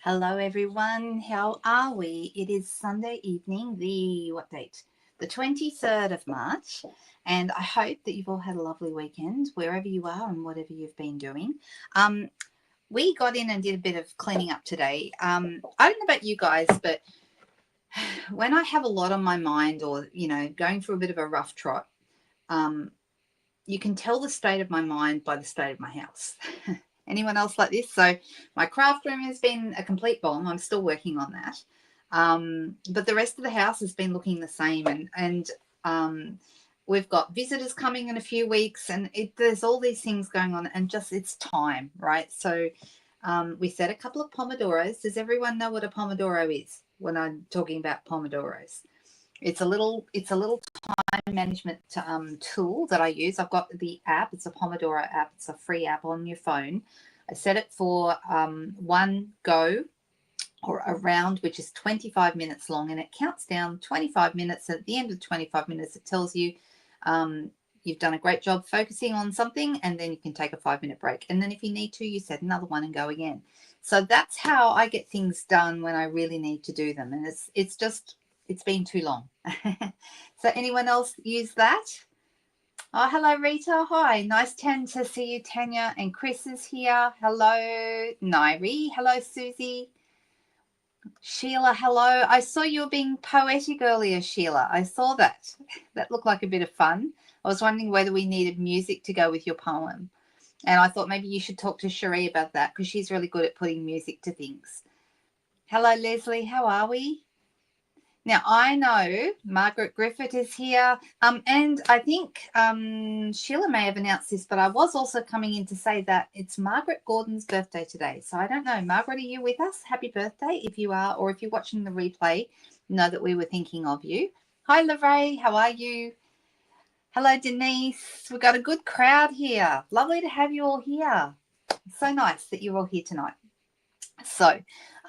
Hello everyone, how are we? It is Sunday evening, what date? The 23rd of March, and I hope that you've all had a lovely weekend wherever you are and whatever you've been doing. We got in and did a bit of cleaning up today. I don't know about you guys, but when I have a lot on my mind or, going through a bit of a rough trot, you can tell the state of my mind by the state of my house. Anyone else like this? So my craft room has been a complete bomb. I'm still working on that. But the rest of the house has been looking the same. And we've got visitors coming in a few weeks, and there's all these things going on, and just it's time, right? So we set a couple of pomodoros. Does everyone know what a pomodoro is when I'm talking about pomodoros? It's a little time management tool that I use. I've got the app. It's a Pomodoro app. It's a free app on your phone. I set it for one go or a round, which is 25 minutes long, and it counts down 25 minutes. At the end of 25 minutes, it tells you you've done a great job focusing on something, and then you can take a 5-minute break. And then if you need to, you set another one and go again. So that's how I get things done when I really need to do them. And it's been too long. So anyone else use that? Oh, hello, Rita. Hi. Nice to see you, Tanya. And Chris is here. Hello, Nairi. Hello, Susie. Sheila, hello. I saw you were being poetic earlier, Sheila. I saw that. That looked like a bit of fun. I was wondering whether we needed music to go with your poem. And I thought maybe you should talk to Cherie about that because she's really good at putting music to things. Hello, Leslie. How are we? Now, I know Margaret Griffith is here, and I think Sheila may have announced this, but I was also coming in to say that it's Margaret Gordon's birthday today. So I don't know. Margaret, are you with us? Happy birthday if you are, or if you're watching the replay, know that we were thinking of you. Hi, Lorraine. How are you? Hello, Denise. We've got a good crowd here. Lovely to have you all here. So nice that you're all here tonight. So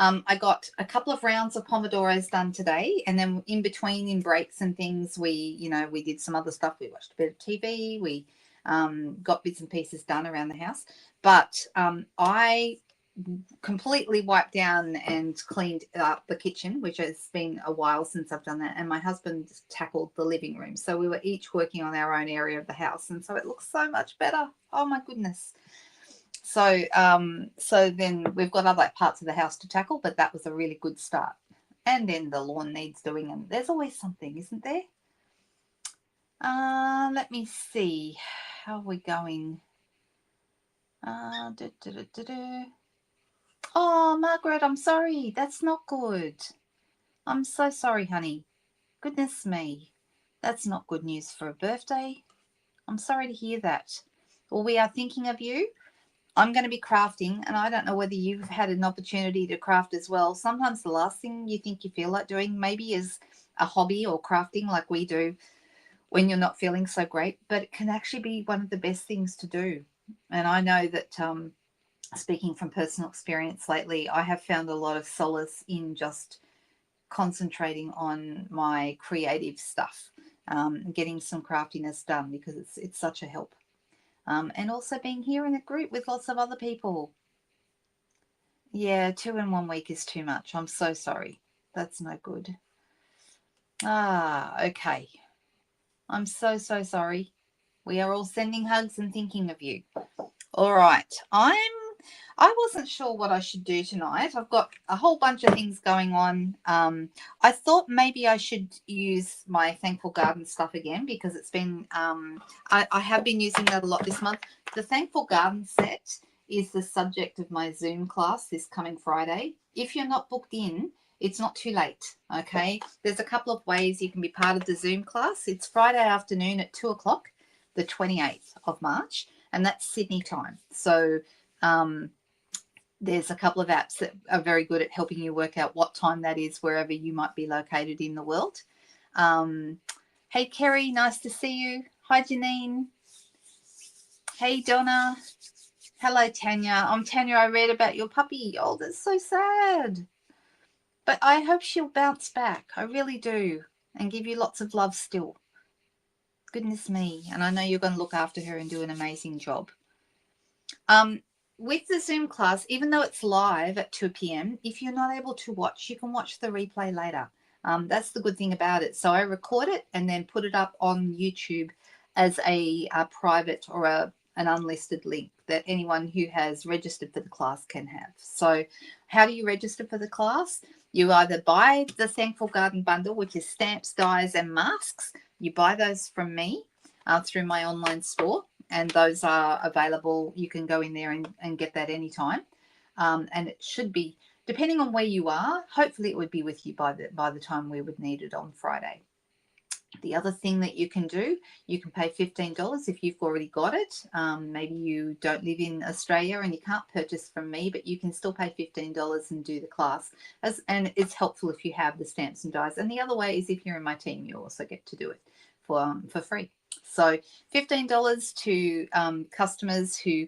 I got a couple of rounds of pomodoros done today, and then in between, in breaks and things, we did some other stuff. We watched a bit of TV. We got bits and pieces done around the house. But I completely wiped down and cleaned up the kitchen, which has been a while since I've done that. And my husband tackled the living room. So we were each working on our own area of the house. And so it looks so much better. Oh, my goodness. So then we've got other parts of the house to tackle, but that was a really good start. And then the lawn needs doing, and there's always something, isn't there? Let me see. How are we going? Oh, Margaret, I'm sorry. That's not good. I'm so sorry, honey. Goodness me. That's not good news for a birthday. I'm sorry to hear that. Well, we are thinking of you. I'm going to be crafting, and I don't know whether you've had an opportunity to craft as well. Sometimes the last thing you think you feel like doing maybe is a hobby or crafting like we do when you're not feeling so great, but it can actually be one of the best things to do. And I know that speaking from personal experience lately, I have found a lot of solace in just concentrating on my creative stuff, getting some craftiness done because it's such a help. And also being here in a group with lots of other people. Yeah, 2 in 1 week is too much. I'm so sorry. That's no good. Okay. I'm so sorry. We are all sending hugs and thinking of you. All right. I wasn't sure what I should do tonight. I've got a whole bunch of things going on. I thought maybe I should use my Thankful Garden stuff again because it's been, I have been using that a lot this month. The Thankful Garden set is the subject of my Zoom class this coming Friday. If you're not booked in, it's not too late, okay? There's a couple of ways you can be part of the Zoom class. It's Friday afternoon at 2 o'clock, the 28th of March, and that's Sydney time. So there's a couple of apps that are very good at helping you work out what time that is wherever you might be located in the world. Hey, Kerry, nice to see you. Hi, Janine. Hey, Donna. Hello, Tanya. I'm Tanya. I read about your puppy. Oh, that's so sad. But I hope she'll bounce back. I really do. And give you lots of love still. Goodness me. And I know you're going to look after her and do an amazing job. with the Zoom class, even though it's live at 2 p.m., if you're not able to watch, you can watch the replay later. That's the good thing about it. So I record it and then put it up on YouTube as a private or an unlisted link that anyone who has registered for the class can have. So how do you register for the class? You either buy the Thankful Garden bundle, which is stamps, dies, and masks. You buy those from me through my online store, and those are available. You can go in there and get that anytime. And it should be, depending on where you are, hopefully it would be with you by the time we would need it on Friday. The other thing that you can do, you can pay $15 if you've already got it. Maybe you don't live in Australia and you can't purchase from me, but you can still pay $15 and do the class. And it's helpful if you have the stamps and dies. And the other way is if you're in my team, you also get to do it for free. So $15 to customers who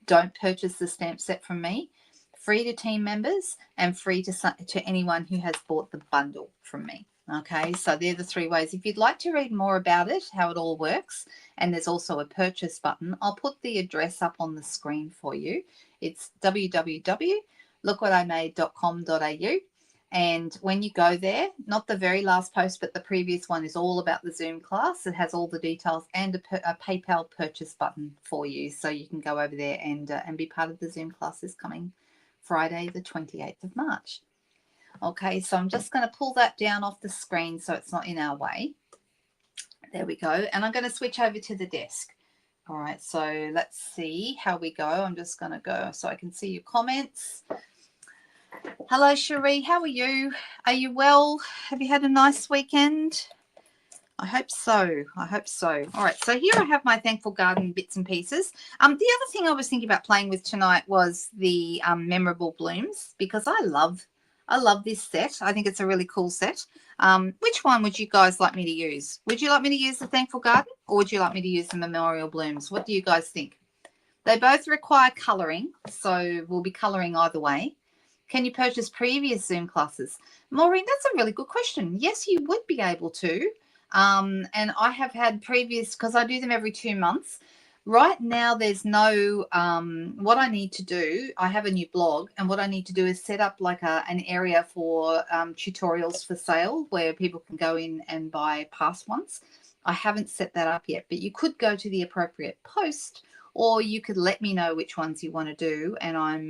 don't purchase the stamp set from me, free to team members, and free to anyone who has bought the bundle from me. Okay, so they're the three ways. If you'd like to read more about it, how it all works, and there's also a purchase button, I'll put the address up on the screen for you. It's www.lookwatimade.com.au. And when you go there, not the very last post, but the previous one is all about the Zoom class. It has all the details and a PayPal purchase button for you. So you can go over there and be part of the Zoom classes coming Friday, the 28th of March. Okay, so I'm just going to pull that down off the screen so it's not in our way. There we go. And I'm going to switch over to the desk. All right, so let's see how we go. I'm just going to go so I can see your comments. Hello, Cherie. How are you? Are you well? Have you had a nice weekend? I hope so. I hope so. All right, so here I have my Thankful Garden bits and pieces. The other thing I was thinking about playing with tonight was the memorable blooms, because I love this set. I think it's a really cool set. Which one would you guys like me to use? Would you like me to use the Thankful Garden, or would you like me to use the memorial blooms? What do you guys think? They both require colouring, so we'll be colouring either way. Can you purchase previous Zoom classes? Maureen, that's a really good question. Yes, you would be able to. And I have had previous, because I do them every 2 months. Right now, there's no, what I need to do, I have a new blog, and what I need to do is set up like an area for tutorials for sale where people can go in and buy past ones. I haven't set that up yet, but you could go to the appropriate post, or you could let me know which ones you want to do, and I'm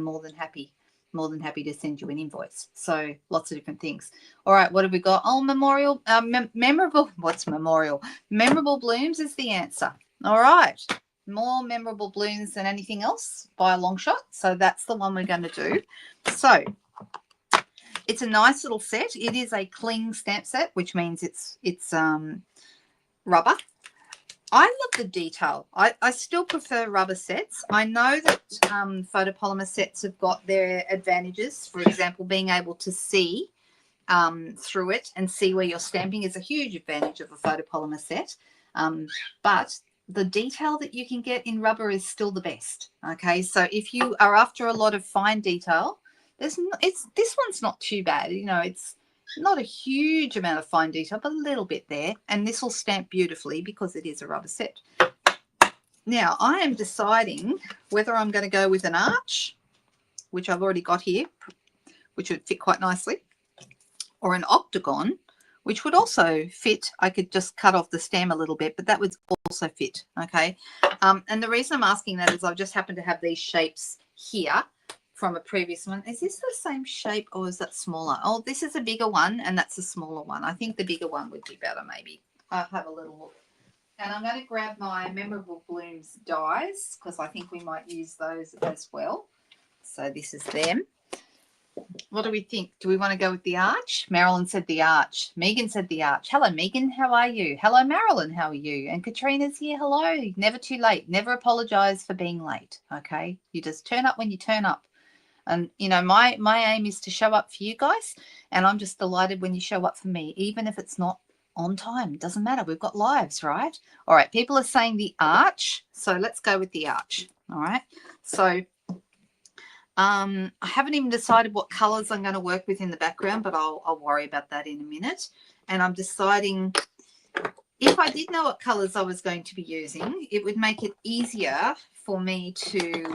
more than happy to send you an invoice. So lots of different things. All right, what have we got? Oh, memorial, memorable. What's memorial? Memorable blooms is the answer. All right, more memorable blooms than anything else by a long shot. So that's the one we're going to do. So it's a nice little set. It is a cling stamp set, which means it's rubber. I love the detail. I still prefer rubber sets. I know that photopolymer sets have got their advantages. For example, being able to see through it and see where you're stamping is a huge advantage of a photopolymer set. But the detail that you can get in rubber is still the best. Okay, so if you are after a lot of fine detail, this one's not too bad. You know, it's not a huge amount of fine detail, but a little bit there. And this will stamp beautifully because it is a rubber set. Now, I am deciding whether I'm going to go with an arch, which I've already got here, which would fit quite nicely, or an octagon, which would also fit. I could just cut off the stem a little bit, but that would also fit, okay? And the reason I'm asking that is I've just happened to have these shapes here from a previous one. Is this the same shape or is that smaller? Oh, this is a bigger one and that's a smaller one. I think the bigger one would be better maybe. I'll have a little look. And I'm going to grab my Memorable Blooms dies because I think we might use those as well. So this is them. What do we think? Do we want to go with the arch? Marilyn said the arch. Megan said the arch. Hello, Megan. How are you? Hello, Marilyn. How are you? And Katrina's here. Hello. Never too late. Never apologize for being late, okay? You just turn up when you turn up. And, you know, my aim is to show up for you guys, and I'm just delighted when you show up for me, even if it's not on time. It doesn't matter. We've got lives, right? All right, people are saying the arch, so let's go with the arch. All right, so I haven't even decided what colours I'm going to work with in the background, but I'll worry about that in a minute. And I'm deciding if I did know what colours I was going to be using, it would make it easier for me to,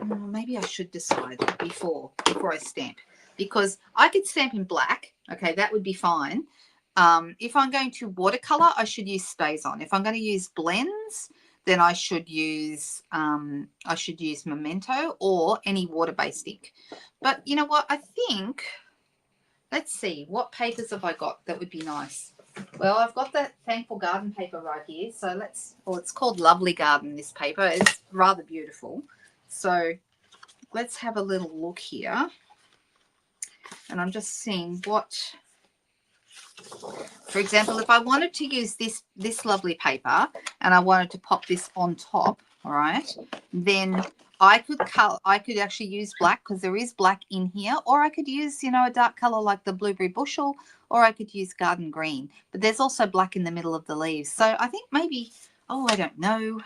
maybe I should decide before I stamp, because I could stamp in black. Okay, that would be fine. If I'm going to watercolor, I should use StazOn. If I'm going to use blends, then I should use Memento or any water-based ink. But you know what? I think, let's see, what papers have I got that would be nice? Well, I've got that Thankful Garden paper right here. So it's called Lovely Garden, this paper. It's rather beautiful. So let's have a little look here. And I'm just seeing what, for example, if I wanted to use this lovely paper and I wanted to pop this on top, all right, then I could actually use black, because there is black in here, or I could use, you know, a dark color like the Blueberry Bushel, or I could use Garden Green. But there's also black in the middle of the leaves. So I think maybe, oh, I don't know.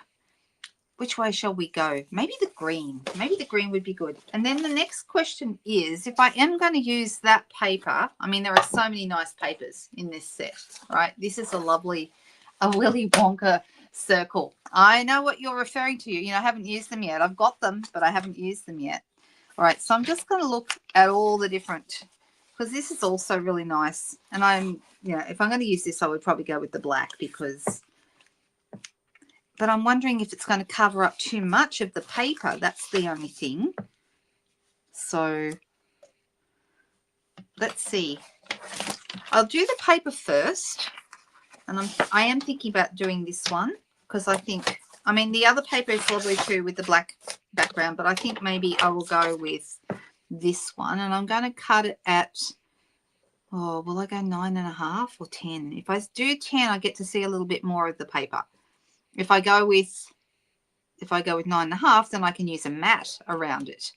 Which way shall we go? Maybe the green. Maybe the green would be good. And then the next question is, if I am going to use that paper, I mean, there are so many nice papers in this set, right? This is a Willy Wonka circle. I know what you're referring to. You know, I haven't used them yet. I've got them, but I haven't used them yet. All right, so I'm just going to look at all the different, because this is also really nice. And if I'm going to use this, I would probably go with the black, but I'm wondering if it's going to cover up too much of the paper. That's the only thing. So let's see. I'll do the paper first. And I am thinking about doing this one, because I mean, the other paper is lovely too with the black background, but I think maybe I will go with this one. And I'm going to cut it at, oh, will I go 9.5 or 10? If I do 10, I get to see a little bit more of the paper. If I go with 9.5, then I can use a mat around it.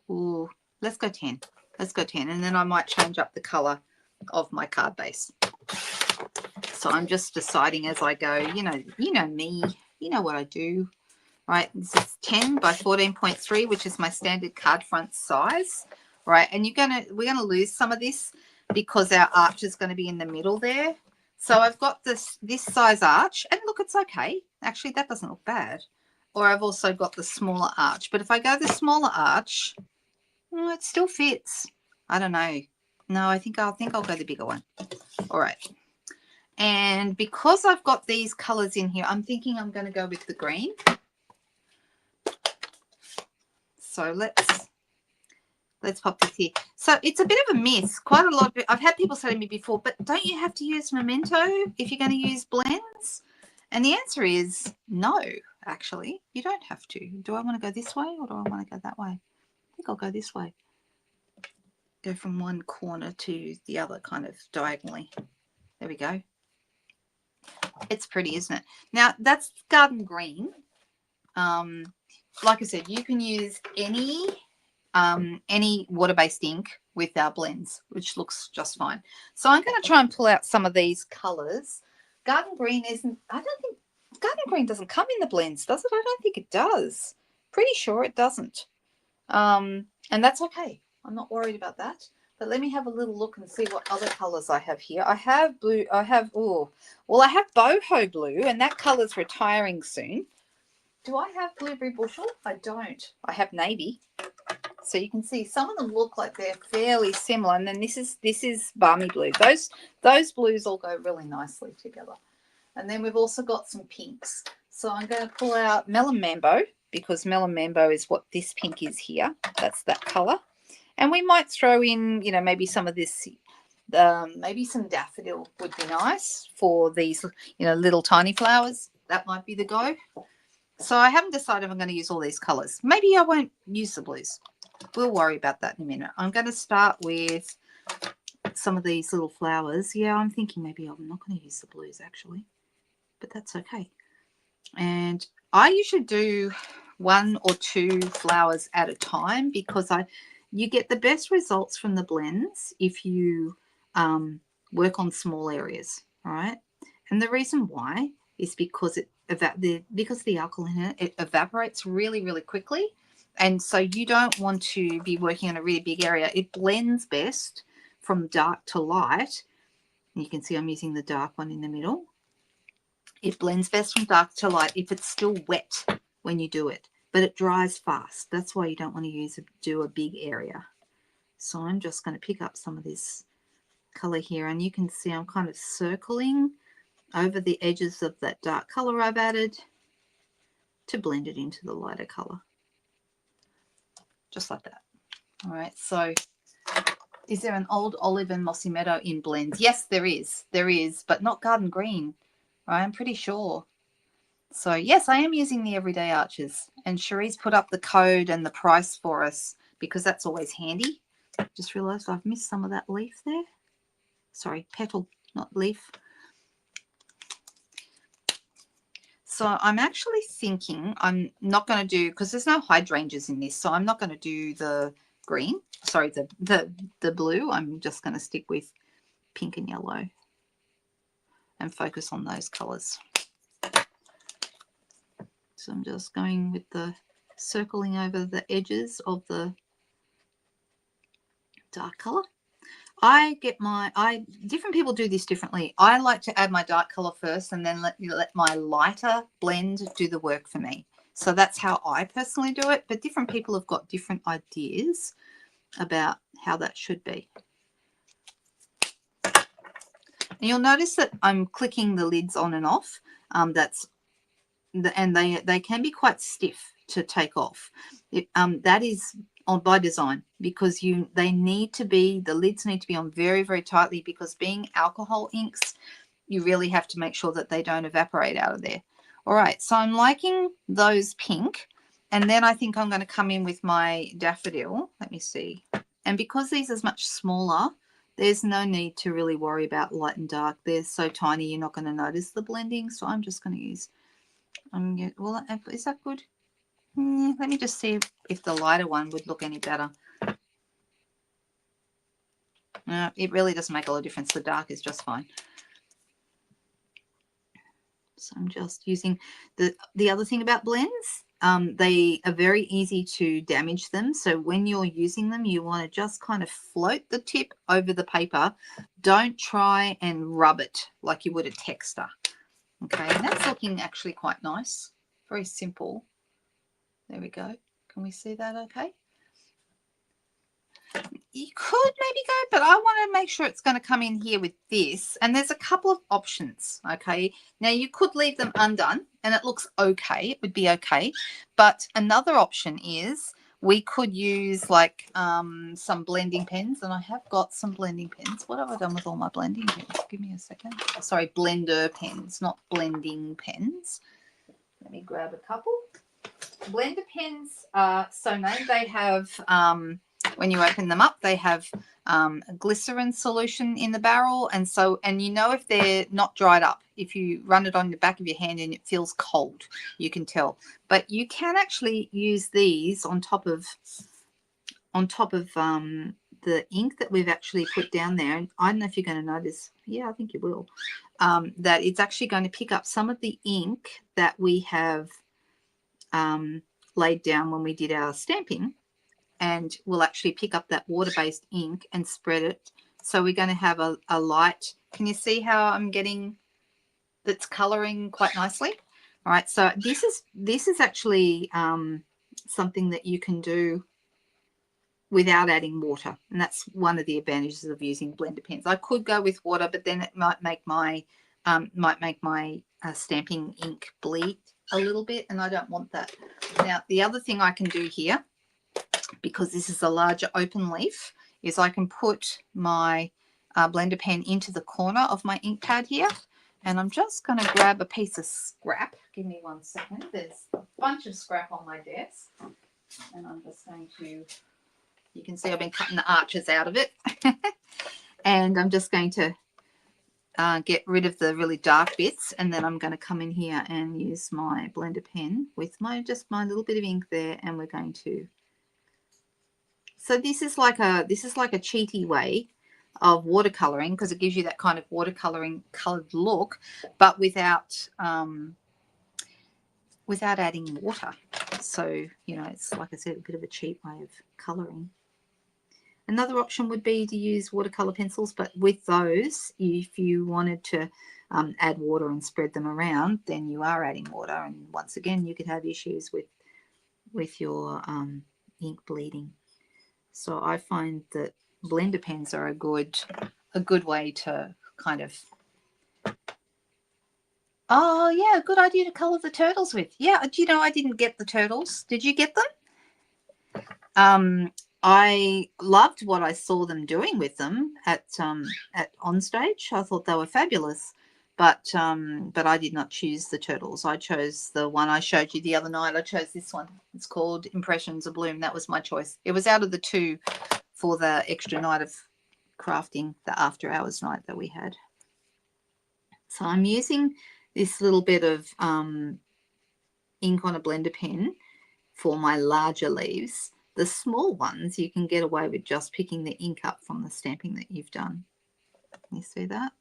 Ooh, let's go 10. Let's go 10. And then I might change up the color of my card base. So I'm just deciding as I go. You know me. You know what I do. Right, this is 10 by 14.3, which is my standard card front size. Right, and we're gonna lose some of this because our arch is going to be in the middle there. So I've got this size arch, and look, it's okay. Actually, that doesn't look bad. Or I've also got the smaller arch. But if I go the smaller arch, it still fits. I don't know. No, I think I'll go the bigger one. All right. And because I've got these colors in here, I'm thinking I'm going to go with the green. So let's pop this here. So it's a bit of a miss. Quite a lot. I've had people say to me before, but don't you have to use Memento if you're going to use blends? And the answer is no, actually. You don't have to. Do I want to go this way, or do I want to go that way? I think I'll go this way. Go from one corner to the other, kind of diagonally. There we go. It's pretty, isn't it? Now, that's Garden Green. Like I said, you can use any water-based ink with our blends, which looks just fine. So I'm going to try and pull out some of these colors. Garden Green Garden Green doesn't come in the blends, does it? I don't think it does. Pretty sure it doesn't. And that's okay. I'm not worried about that. But let me have a little look and see what other colors I have here. I have blue. I have boho blue, and that color's retiring soon. Do I have Blueberry Bushel? I don't. I have navy. So you can see some of them look like they're fairly similar. And then this is balmy blue. Those blues all go really nicely together. And then we've also got some pinks. So I'm going to pull out Melon Mambo, because Melon Mambo is what this pink is here. That's that color. And we might throw in, maybe some of this, maybe some daffodil would be nice for these, little tiny flowers. That might be the go. So I haven't decided if I'm going to use all these colors. Maybe I won't use the blues. We'll worry about that in a minute. I'm going to start with some of these little flowers. Yeah, I'm thinking maybe I'm not going to use the blues, actually. But that's okay. And I usually do 1 or 2 flowers at a time, because you get the best results from the blends if you work on small areas, all right? And the reason why is because because of the alcohol in it, it evaporates really, really quickly. And so you don't want to be working on a really big area. It blends best from dark to light You can see I'm using the dark one in the middle. It blends best from dark to light if it's still wet when you do it, but it dries fast. That's why you don't want to do a big area. So I'm just going to pick up some of this color here, and you can see I'm kind of circling over the edges of that dark color I've added to blend it into the lighter color. Just like that. All right, so is there an old olive and mossy meadow in blends? Yes, there is. There is, but not garden green. Right, I'm pretty sure. So yes, I am using the Everyday Arches, and Cherie's put up the code and the price for us because that's always handy. Just realized I've missed some of that leaf there. Sorry, petal, not leaf. So I'm actually thinking I'm not going to do, because there's no hydrangeas in this, so I'm not going to do the green, sorry, the blue. I'm just going to stick with pink and yellow and focus on those colors. So I'm just going with the circling over the edges of the dark color. Different people do this differently. I like to add my dark color first and then let my lighter blend do the work for me. So that's how I personally do it, but different people have got different ideas about how that should be. And you'll notice that I'm clicking the lids on and off. And they can be quite stiff to take off. That is by design, because the lids need to be on very, very tightly, because being alcohol inks, you really have to make sure that they don't evaporate out of there. All right, so I'm liking those pink, and then I think I'm going to come in with my daffodil. Let me see. And because these are much smaller, there's no need to really worry about light and dark. They're so tiny, you're not going to notice the blending. So I'm just going to use, well, is that good? Let me just see if the lighter one would look any better. No, it really doesn't make a lot of difference. The dark is just fine. So I'm just using the other thing about blends, they are very easy to damage them. So when you're using them, you want to just kind of float the tip over the paper. Don't try and rub it like you would a texter. Okay, and that's looking actually quite nice. Very simple. There we go. Can we see that okay? You could maybe go, but I want to make sure it's going to come in here with this. And there's a couple of options, okay? Now, you could leave them undone, and it looks okay. It would be okay. But another option is we could use like some blending pens, and I have got some blending pens. What have I done with all my blending pens? Give me a second. Sorry, blender pens, not blending pens. Let me grab a couple. Blender pens are so named. They have... when you open them up, they have a glycerin solution in the barrel, and you know if they're not dried up. If you run it on the back of your hand and it feels cold, you can tell. But you can actually use these on top of the ink that we've actually put down there. And I don't know if you're going to notice. Yeah, I think you will. That it's actually going to pick up some of the ink that we have laid down when we did our stamping, and we'll actually pick up that water-based ink and spread it. So we're going to have a light. Can you see how I'm getting that's coloring quite nicely? All right, so this is actually something that you can do without adding water, and that's one of the advantages of using blender pens. I could go with water, but then it might make my stamping ink bleed a little bit, and I don't want that. Now, the other thing I can do here, because this is a larger open leaf, is I can put my blender pen into the corner of my ink pad here, and I'm just going to grab a piece of scrap. Give me 1 second. There's a bunch of scrap on my desk, and I'm just going to, you can see I've been cutting the arches out of it, and I'm just going to get rid of the really dark bits, and then I'm going to come in here and use my blender pen with just my little bit of ink there, and we're going to. So this is like a cheaty way of watercoloring, because it gives you that kind of watercoloring colored look, but without adding water. So, you know, it's like I said, a bit of a cheap way of coloring. Another option would be to use watercolor pencils, but with those, if you wanted to add water and spread them around, then you are adding water, and once again you could have issues with your ink bleeding. So I find that blender pens are a good way to kind of, oh yeah, good idea to color the turtles with. Yeah, do you know I didn't get the turtles? Did you get them? I loved what I saw them doing with them at on stage. I thought they were fabulous, but I did not choose the turtles. I chose the one I showed you the other night. I chose this one. It's called Impressions of Bloom. That was my choice. It was out of the two for the extra night of crafting, the after hours night that we had. So I'm using this little bit of ink on a blender pen for my larger leaves. The small ones you can get away with just picking the ink up from the stamping that you've done. Can you see that?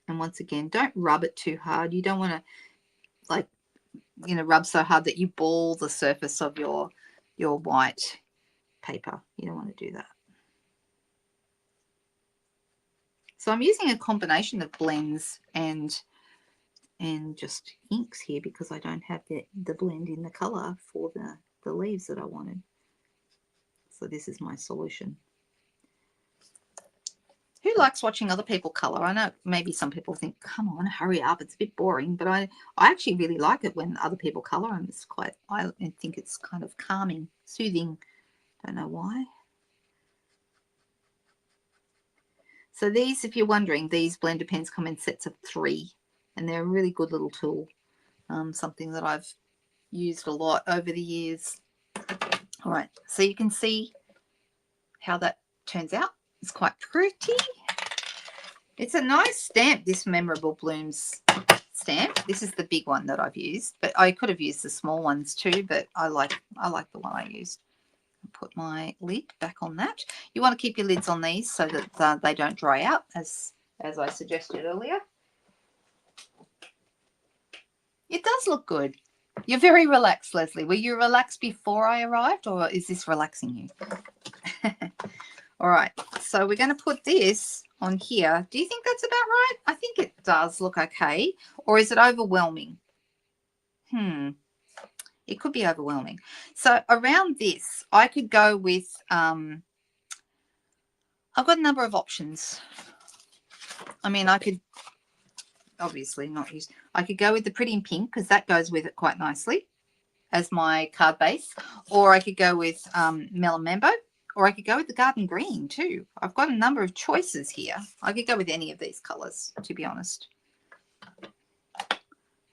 And once again, don't rub it too hard. You don't want to, like, you know, rub so hard that you ball the surface of your white paper. You don't want to do that. So I'm using a combination of blends and just inks here because I don't have the blend in the color for the leaves that I wanted. So this is my solution. Who likes watching other people color? I know maybe some people think, come on, hurry up, it's a bit boring, but I actually really like it when other people color, and it's quite, I think it's kind of calming, soothing. Don't know why. So these, if you're wondering, these blender pens come in sets of 3, and they're a really good little tool. Something that I've used a lot over the years. All right, so you can see how that turns out. It's quite pretty. It's a nice stamp, this Memorable Blooms stamp. This is the big one that I've used, but I could have used the small ones too, but I like the one I used. Put my lid back on that. You want to keep your lids on these so that they don't dry out, as I suggested earlier. It does look good. You're very relaxed, Leslie. Were you relaxed before I arrived, or is this relaxing you? All right, so we're going to put this on here. Do you think that's about right? I think it does look okay. Or is it overwhelming? It could be overwhelming. So around this, I could go with, I've got a number of options. I mean, I could obviously not use, I could go with the Pretty in Pink because that goes with it quite nicely as my card base. Or I could go with Melon Mambo. Or I could go with the Garden Green too. I've got a number of choices here. I could go with any of these colours, to be honest.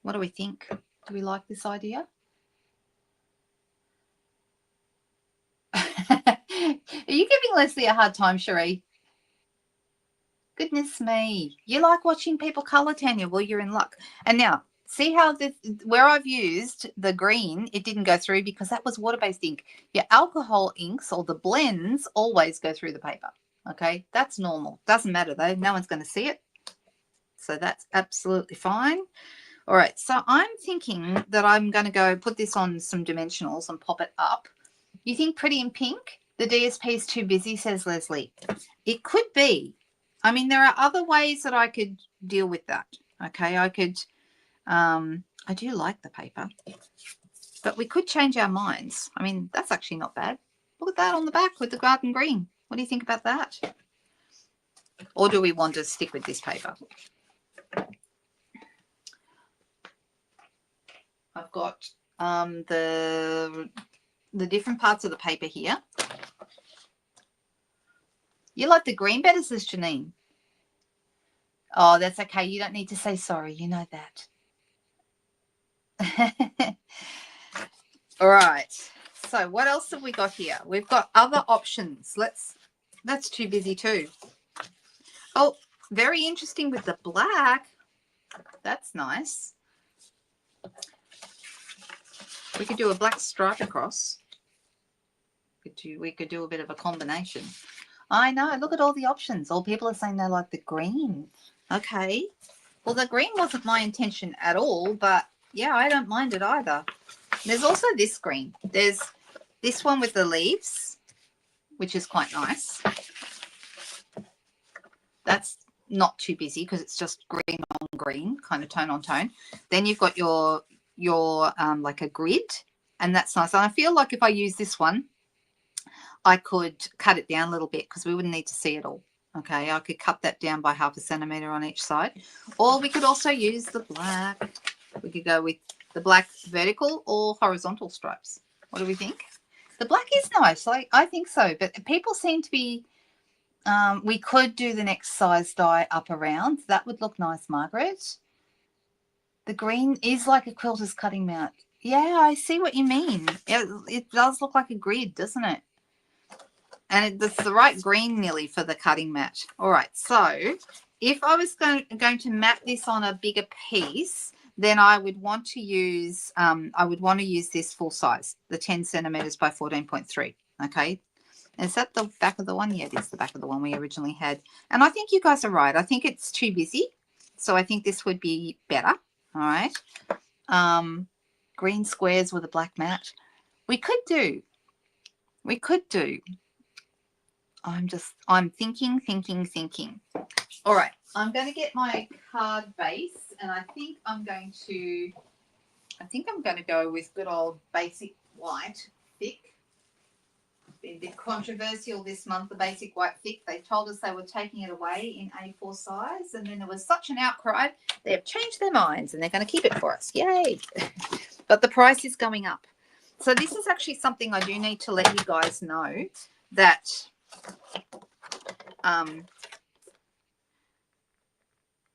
What do we think? Do we like this idea? Are you giving Leslie a hard time, Cherie? Goodness me. You like watching people colour, Tanya? Well, you're in luck. And now, see how where I've used the green, it didn't go through because that was water-based ink. Your alcohol inks or the blends always go through the paper. Okay, that's normal. Doesn't matter though. No one's going to see it. So that's absolutely fine. All right, so I'm thinking that I'm going to go put this on some dimensionals and pop it up. You think Pretty in Pink? The DSP is too busy, says Leslie. It could be. I mean, there are other ways that I could deal with that. Okay, I could, I do like the paper, but we could change our minds. I mean, that's actually not bad. Look at that on the back with the Garden Green. What do you think about that? Or do we want to stick with this paper? I've got the different parts of the paper here. You like the green better, says Janine. Oh, that's okay. You don't need to say sorry. You know that. All right. So what else have we got here? We've got other options. That's too busy too. Oh, very interesting with the black. That's nice. We could do a black stripe across. We could do a bit of a combination. I know. Look at all the options. All people are saying they like the green. Okay. Well, the green wasn't my intention at all, but yeah, I don't mind it either. There's also this green. There's this one with the leaves, which is quite nice. That's not too busy because it's just green on green, kind of tone on tone. Then you've got your like a grid, and that's nice. And I feel like if I use this one, I could cut it down a little bit because we wouldn't need to see it all. Okay, I could cut that down by 0.5 centimetre on each side. Or we could also use the black. We could go with the black vertical or horizontal stripes. What do we think? The black is nice. I think so. But people seem to be, we could do the next size die up around. That would look nice, Margaret. The green is like a quilter's cutting mat. Yeah, I see what you mean. It does look like a grid, doesn't it? And it's the right green nearly for the cutting mat. All right, so if I was going to mat this on a bigger piece, then I would want to use this full size, the 10 centimeters by 14.3. Okay, is that the back of the one? Yeah, it is the back of the one we originally had. And I think you guys are right. I think it's too busy, so I think this would be better. All right, green squares with a black mat. We could do. I'm thinking. All right, I'm going to get my card base, and I think I'm going to go with good old basic white thick. It's been a bit controversial this month, the basic white thick. They told us they were taking it away in A4 size, and then there was such an outcry. They have changed their minds, and they're going to keep it for us. Yay! But the price is going up. So this is actually something I do need to let you guys know, that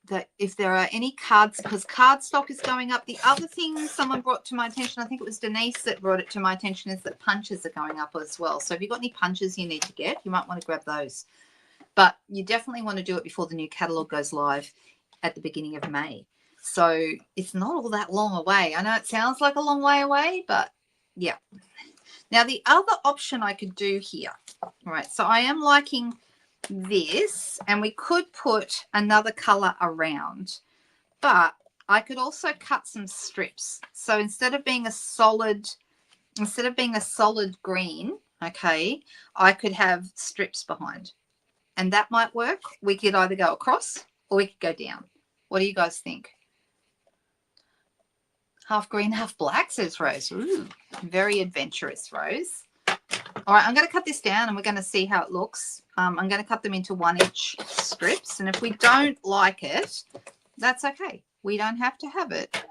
that if there are any cards, because card stock is going up. The other thing someone brought to my attention, I think it was Denise that brought it to my attention, is that punches are going up as well. So if you've got any punches you need to get, you might want to grab those. But you definitely want to do it before the new catalogue goes live at the beginning of May. So it's not all that long away. I know it sounds like a long way away, but yeah. Now, the other option I could do here, all right, so I am liking this, and we could put another color around, but I could also cut some strips. So instead of being a solid green, okay, I could have strips behind, and that might work. We could either go across or we could go down. What do you guys think? Half green, half black, says Rose. Ooh, very adventurous, Rose. All right, I'm going to cut this down and we're going to see how it looks. I'm going to cut them into 1-inch strips, and if we don't like it, that's okay. We don't have to have it.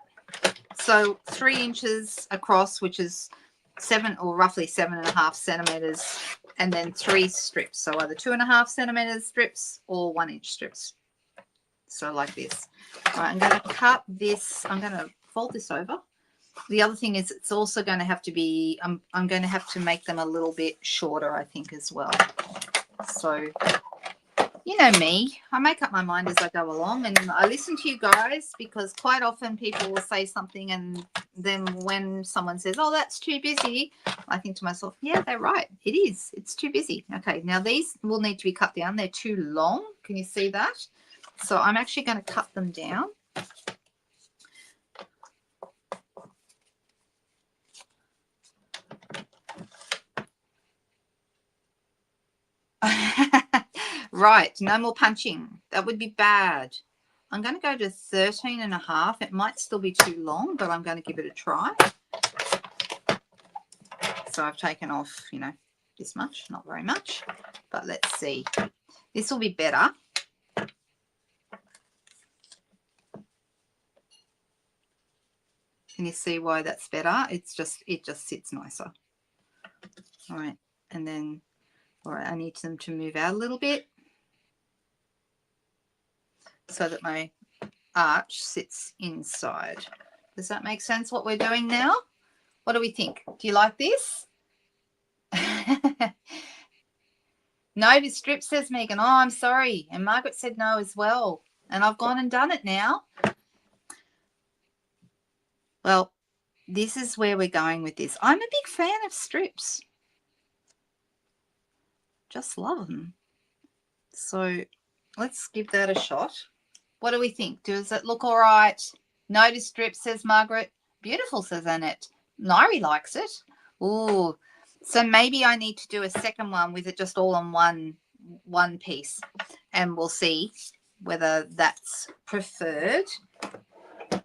So 3 inches across, which is roughly 7.5 centimeters, and then 3 strips. So either 2.5 centimeters strips or 1-inch strips. So like this. All right, I'm going to cut this. I'm going to fold this over. The other thing is it's also going to have to be, I'm going to have to make them a little bit shorter, I think, as well. So, you know me, I make up my mind as I go along, and I listen to you guys, because quite often people will say something, and then when someone says, oh, that's too busy, I think to myself, yeah, they're right. It is. It's too busy. Okay, now these will need to be cut down. They're too long. Can you see that? So I'm actually going to cut them down. Right, no more punching. That would be bad. I'm going to go to 13.5. It might still be too long, but I'm going to give it a try. So I've taken off, you know, this much, not very much, but let's see. This will be better. Can you see why that's better? It just sits nicer. All right, and then, all right, I need them to move out a little bit so that my arch sits inside. Does that make sense what we're doing now? What do we think? Do you like this? No to strip, says Megan. Oh, I'm sorry. And Margaret said no as well. And I've gone and done it now. Well, this is where we're going with this. I'm a big fan of strips. Just love them. So let's give that a shot. What do we think? Does it look all right? No to strip, says Margaret. Beautiful, says Annette. Nairi likes it. Ooh, so maybe I need to do a second one with it just all on one piece, and we'll see whether that's preferred.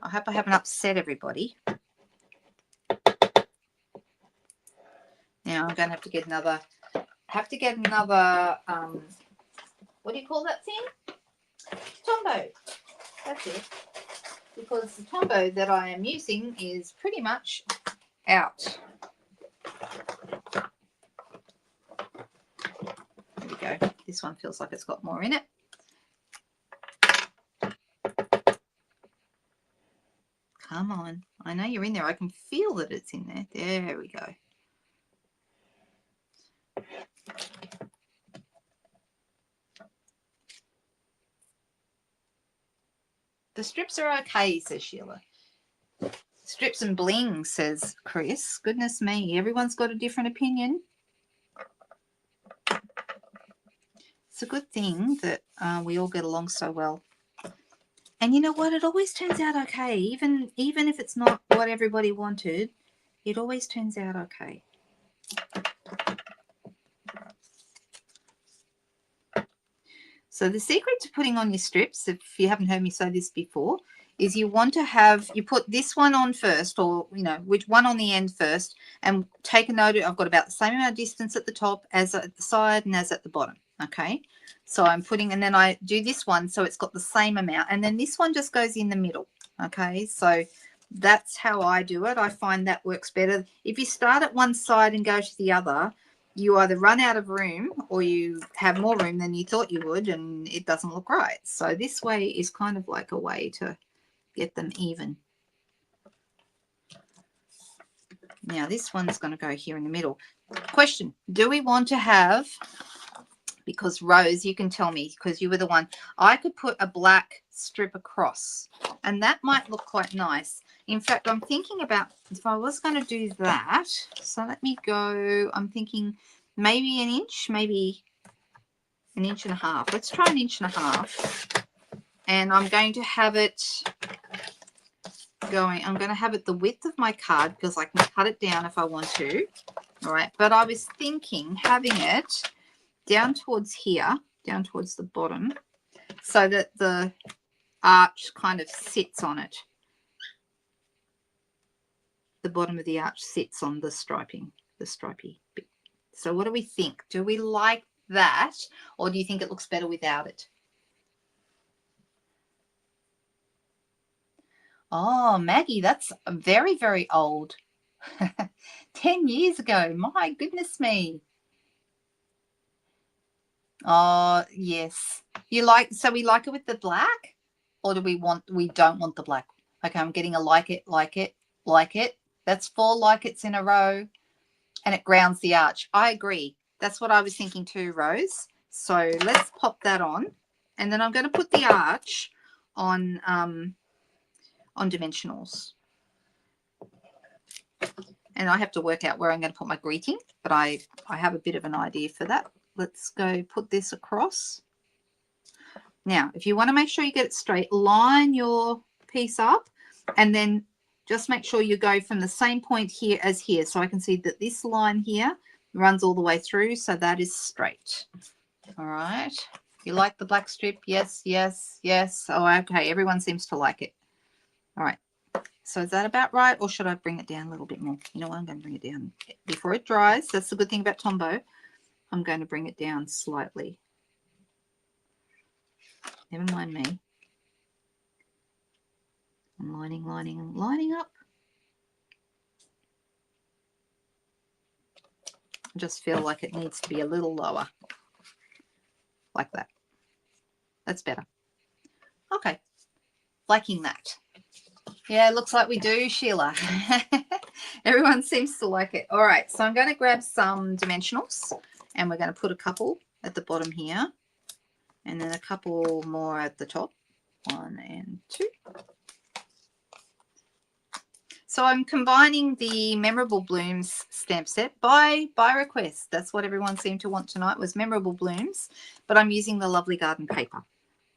I hope I haven't upset everybody. Now I'm going to have to get another. What do you call that thing? Tombow. That's it. Because the Tombow that I am using is pretty much out. There we go. This one feels like it's got more in it. Come on. I know you're in there. I can feel that it's in there. There we go. The strips are okay, says Sheila. Strips and bling, says Chris. Goodness me. Everyone's got a different opinion. It's a good thing that we all get along so well. And you know what? It always turns out okay. Even if it's not what everybody wanted, it always turns out okay. So the secret to putting on your strips, if you haven't heard me say this before, is you put this one on first, or, which one on the end first, and take a note of, I've got about the same amount of distance at the top as at the side and as at the bottom. Okay. So I'm putting, and then I do this one, so it's got the same amount, and then this one just goes in the middle. Okay. So that's how I do it. I find that works better. If you start at one side and go to the other, you either run out of room or you have more room than you thought you would, and it doesn't look right. So this way is kind of like a way to get them even. Now this one's going to go here in the middle. Question, do we want to have, because Rose, you can tell me because you were the one, I could put a black strip across and that might look quite nice. In fact, I'm thinking about if I was going to do that. So let me go. I'm thinking maybe an inch, maybe an inch and a half. Let's try an inch and a half. And I'm going to have it going. I'm going to have it the width of my card because I can cut it down if I want to. All right. But I was thinking having it down towards here, down towards the bottom, so that the arch kind of sits on it. The bottom of the arch sits on the striping, the stripy bit. So what do we think? Do we like that, or do you think it looks better without it? Oh, Maggie, that's very, very old. 10 years ago. My goodness me. Oh, yes. So we like it with the black, or we don't want the black? Okay, I'm getting a like it. That's 4 like it's in a row, and it grounds the arch. I agree. That's what I was thinking too, Rose. So let's pop that on, and then I'm going to put the arch on dimensionals. And I have to work out where I'm going to put my greeting, but I have a bit of an idea for that. Let's go put this across. Now, if you want to make sure you get it straight, line your piece up and then just make sure you go from the same point here as here. So I can see that this line here runs all the way through. So that is straight. All right. You like the black strip? Yes, yes, yes. Oh, okay. Everyone seems to like it. All right. So is that about right, or should I bring it down a little bit more? You know what? I'm going to bring it down before it dries. That's the good thing about Tombow. I'm going to bring it down slightly. Never mind me. I'm lining up. I just feel like it needs to be a little lower. Like that. That's better. Okay. Liking that. Yeah, it looks like we do, Sheila. Everyone seems to like it. All right, so I'm going to grab some dimensionals, and we're going to put a couple at the bottom here, and then a couple more at the top. 1 and 2. So I'm combining the Memorable Blooms stamp set by request. That's what everyone seemed to want tonight, was Memorable Blooms, but I'm using the Lovely Garden paper.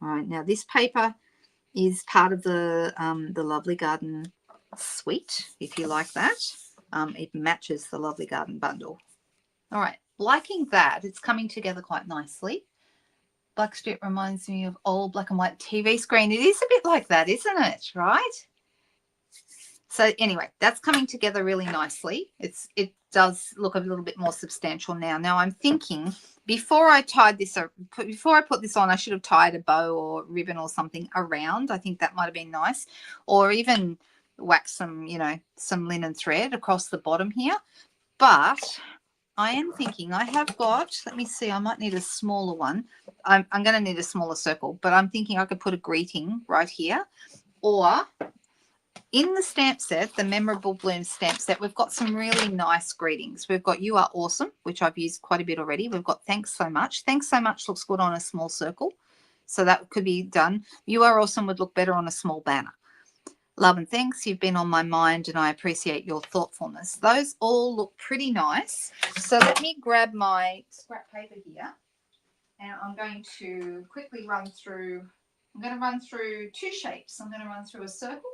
All right, now this paper is part of the Lovely Garden suite, if you like that. It matches the Lovely Garden bundle. All right, liking that. It's coming together quite nicely. Black strip reminds me of old black and white TV screen. It is a bit like that, isn't it? Right? So anyway, that's coming together really nicely. It does look a little bit more substantial now. Now I'm thinking before I put this on, I should have tied a bow or ribbon or something around. I think that might have been nice, or even wax some, some linen thread across the bottom here. But I am thinking I have got, let me see, I might need a smaller one. I'm going to need a smaller circle, but I'm thinking I could put a greeting right here, or in the stamp set, the Memorable Bloom stamp set, we've got some really nice greetings. We've got You Are Awesome, which I've used quite a bit already. We've got Thanks So Much. Thanks So Much looks good on a small circle, so that could be done. You Are Awesome would look better on a small banner. Love and thanks. You've been on my mind and I appreciate your thoughtfulness. Those all look pretty nice. So let me grab my scrap paper here and I'm going to quickly run through. I'm going to run through two shapes. I'm going to run through a circle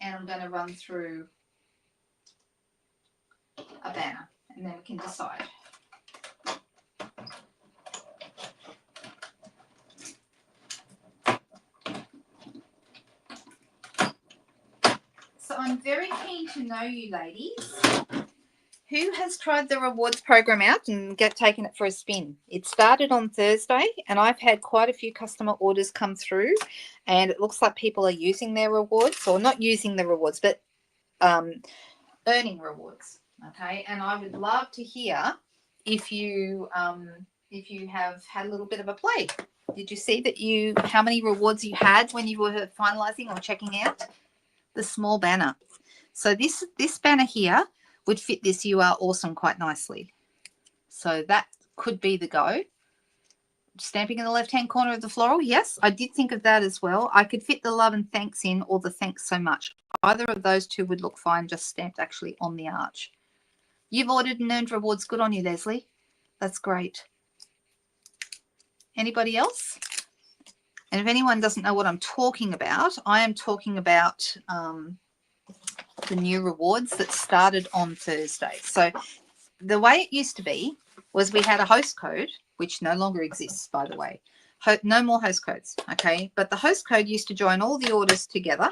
and I'm going to run through a banner and then we can decide. So I'm very keen to know you ladies. Who has tried the rewards program out and taken it for a spin? It started on Thursday and I've had quite a few customer orders come through and it looks like people are using their rewards, or not using the rewards, but earning rewards. Okay, and I would love to hear if you have had a little bit of a play. Did you see how many rewards you had when you were finalizing or checking out the small banner? So this banner here would fit this You Are Awesome quite nicely. So that could be the go. Stamping in the left-hand corner of the floral. Yes, I did think of that as well. I could fit the love and thanks in, or the thanks so much. Either of those two would look fine, just stamped actually on the arch. You've ordered and earned rewards. Good on you, Leslie. That's great. Anybody else? And if anyone doesn't know what I'm talking about, I am talking about the new rewards that started on Thursday. So the way it used to be was we had a host code, which no longer exists, by the way. No more host codes, okay? But the host code used to join all the orders together.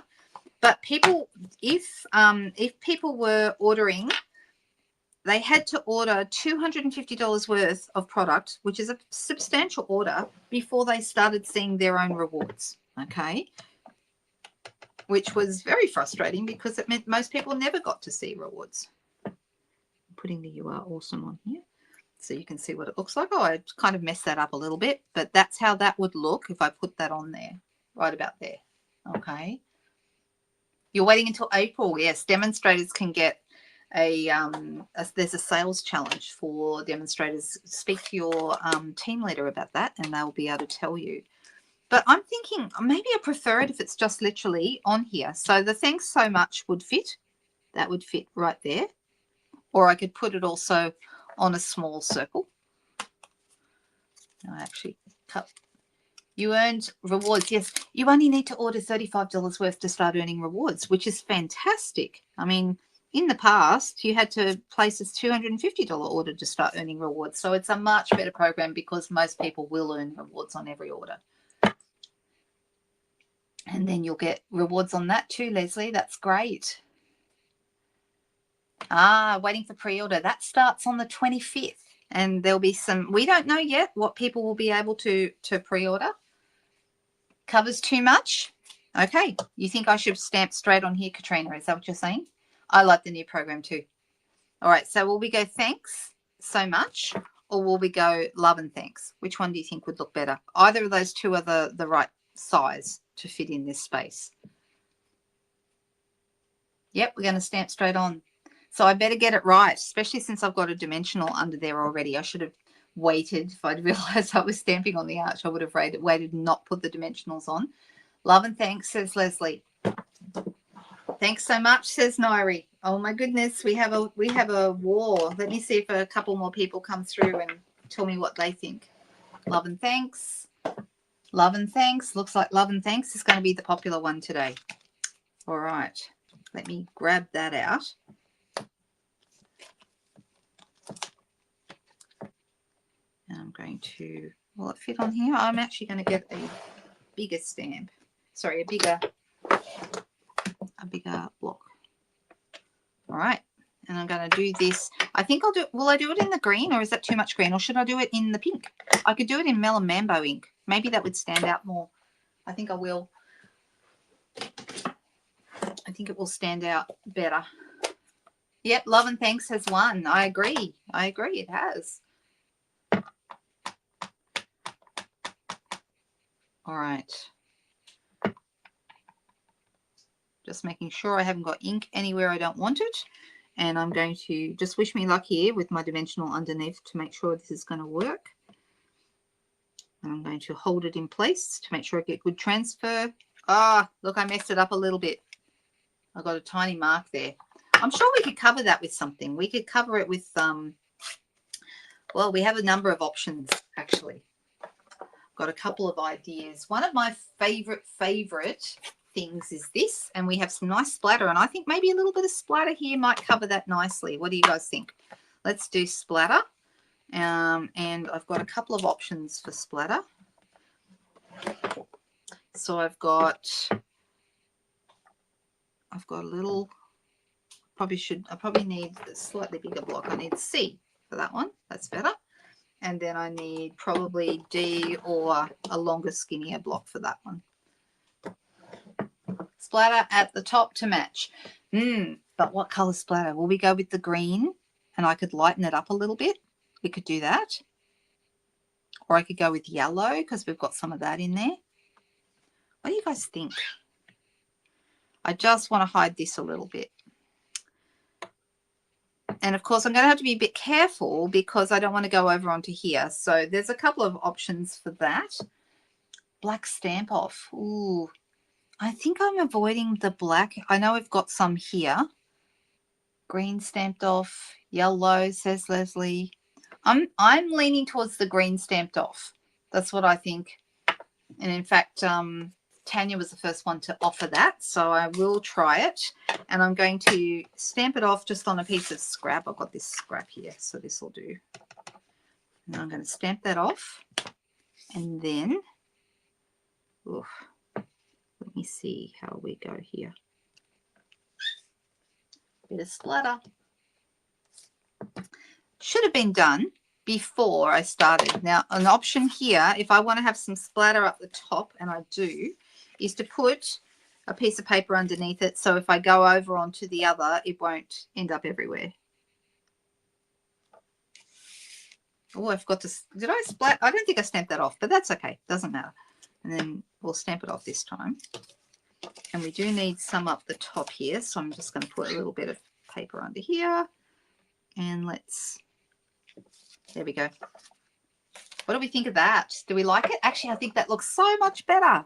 But people, if people were ordering, they had to order $250 worth of product, which is a substantial order, before they started seeing their own rewards, okay? Which was very frustrating because it meant most people never got to see rewards. I'm putting the You Are Awesome on here so you can see what it looks like. Oh, I kind of messed that up a little bit, but that's how that would look if I put that on there, right about there, okay? You're waiting until April. Yes, demonstrators can get there's a sales challenge for demonstrators. Speak to your team leader about that and they'll be able to tell you. But I'm thinking maybe I prefer it if it's just literally on here. So the thanks so much would fit. That would fit right there. Or I could put it also on a small circle. I actually cut. You earned rewards. Yes, you only need to order $35 worth to start earning rewards, which is fantastic. I mean, in the past, you had to place a $250 order to start earning rewards. So it's a much better program because most people will earn rewards on every order. And then you'll get rewards on that too, Leslie. That's great. Waiting for pre-order. That starts on the 25th. And there'll be some, we don't know yet what people will be able to pre-order. Covers too much? Okay. You think I should stamp straight on here, Katrina? Is that what you're saying? I like the new program too. All right. So will we go thanks so much, or will we go love and thanks? Which one do you think would look better? Either of those two are the right size to fit in this space. Yep, we're going to stamp straight on. So I better get it right, especially since I've got a dimensional under there already. I should have waited. If I'd realized I was stamping on the arch, I would have waited and not put the dimensionals on. Love and thanks, says Leslie. Thanks so much, says Nairi. Oh my goodness, we have a war. Let me see if a couple more people come through and tell me what they think. Love and thanks. Love and thanks. Looks like love and thanks is going to be the popular one today. All right. Let me grab that out. And I'm going to, will it fit on here? I'm actually going to get a bigger stamp. Sorry, a bigger block. All right. And I'm going to do this. I think I'll do, will I do it in the green, or is that too much green? Or should I do it in the pink? I could do it in Melon Mambo ink. Maybe that would stand out more. I think I will. I think it will stand out better. Yep, Love and Thanks has won. I agree. I agree. It has. All right. Just making sure I haven't got ink anywhere I don't want it. And I'm going to just wish me luck here with my dimensional underneath to make sure this is going to work. And I'm going to hold it in place to make sure I get good transfer. Ah, look, I messed it up a little bit. I got a tiny mark there. I'm sure we could cover that with something. We could cover it with, well, we have a number of options, actually. Got a couple of ideas. One of my favorite things is this, and we have some nice splatter, and I think maybe a little bit of splatter here might cover that nicely. What do you guys think? Let's do splatter. And I've got a couple of options for splatter. So I've got a little, I probably need a slightly bigger block. I need C for that one. That's better. And then I need probably D or a longer, skinnier block for that one. Splatter at the top to match. But what color splatter? Will we go with the green? And I could lighten it up a little bit. We could do that. Or I could go with yellow because we've got some of that in there. What do you guys think? I just want to hide this a little bit. And of course, I'm going to have to be a bit careful because I don't want to go over onto here. So there's a couple of options for that. Black stamp off. Ooh, I think I'm avoiding the black. I know we've got some here. Green stamped off. Yellow, says Leslie. I'm leaning towards the green stamped off. That's what I think. And in fact, Tanya was the first one to offer that, so I will try it. And I'm going to stamp it off just on a piece of scrap. I've got this scrap here, so this will do. And I'm going to stamp that off. And then, oof, let me see how we go here. Bit of splatter. Should have been done before I started. Now, an option here, if I want to have some splatter up the top, and I do, is to put a piece of paper underneath it, so if I go over onto the other, it won't end up everywhere. Oh, I forgot to, did I splat? I don't think I stamped that off, but that's okay. Doesn't matter. And then we'll stamp it off this time. And we do need some up the top here, so I'm just going to put a little bit of paper under here. And let's, there we go. What do we think of that? Do we like it? Actually, I think that looks so much better.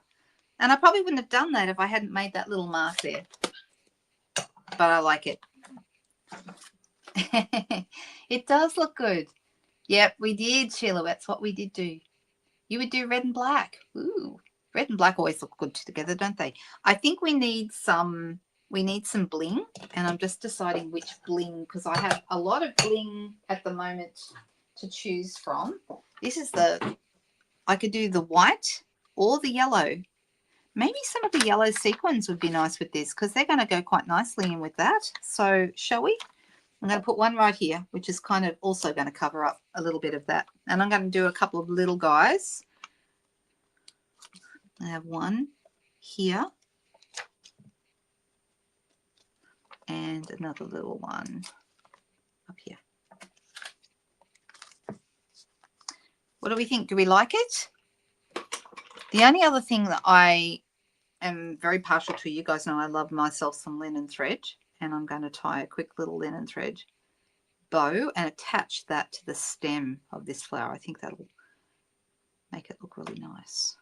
And I probably wouldn't have done that if I hadn't made that little mark there. But I like it. It does look good. Yep, we did, Sheila. That's what we did do. You would do red and black. Ooh, red and black always look good together, don't they? I think we need some bling, and I'm just deciding which bling, because I have a lot of bling at the moment to choose from. This is I could do the white or the yellow. Maybe some of the yellow sequins would be nice with this, because they're going to go quite nicely in with that. So shall we? I'm going to put one right here, which is kind of also going to cover up a little bit of that. And I'm going to do a couple of little guys. I have one here. And another little one up here. What do we think? Do we like it? The only other thing that I am very partial to, you guys know I love myself some linen thread, and I'm going to tie a quick little linen thread bow and attach that to the stem of this flower. I think that'll make it look really nice.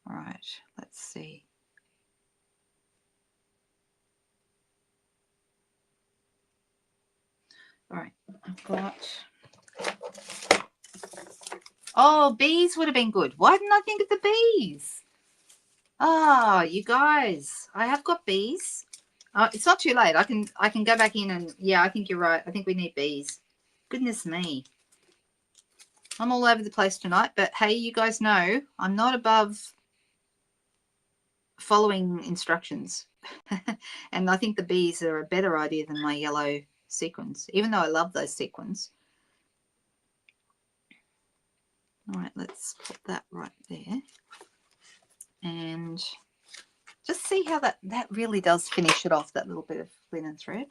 All right, let's see. All right, I've got, oh, bees would have been good. Why didn't I think of the bees? Ah, you guys, I have got bees. It's not too late. I can go back in and, yeah, I think you're right. I think we need bees. Goodness me. I'm all over the place tonight, but hey, you guys know I'm not above following instructions. And I think the bees are a better idea than my yellow sequins, even though I love those sequins. All right, let's put that right there. And just see how that really does finish it off, that little bit of linen thread.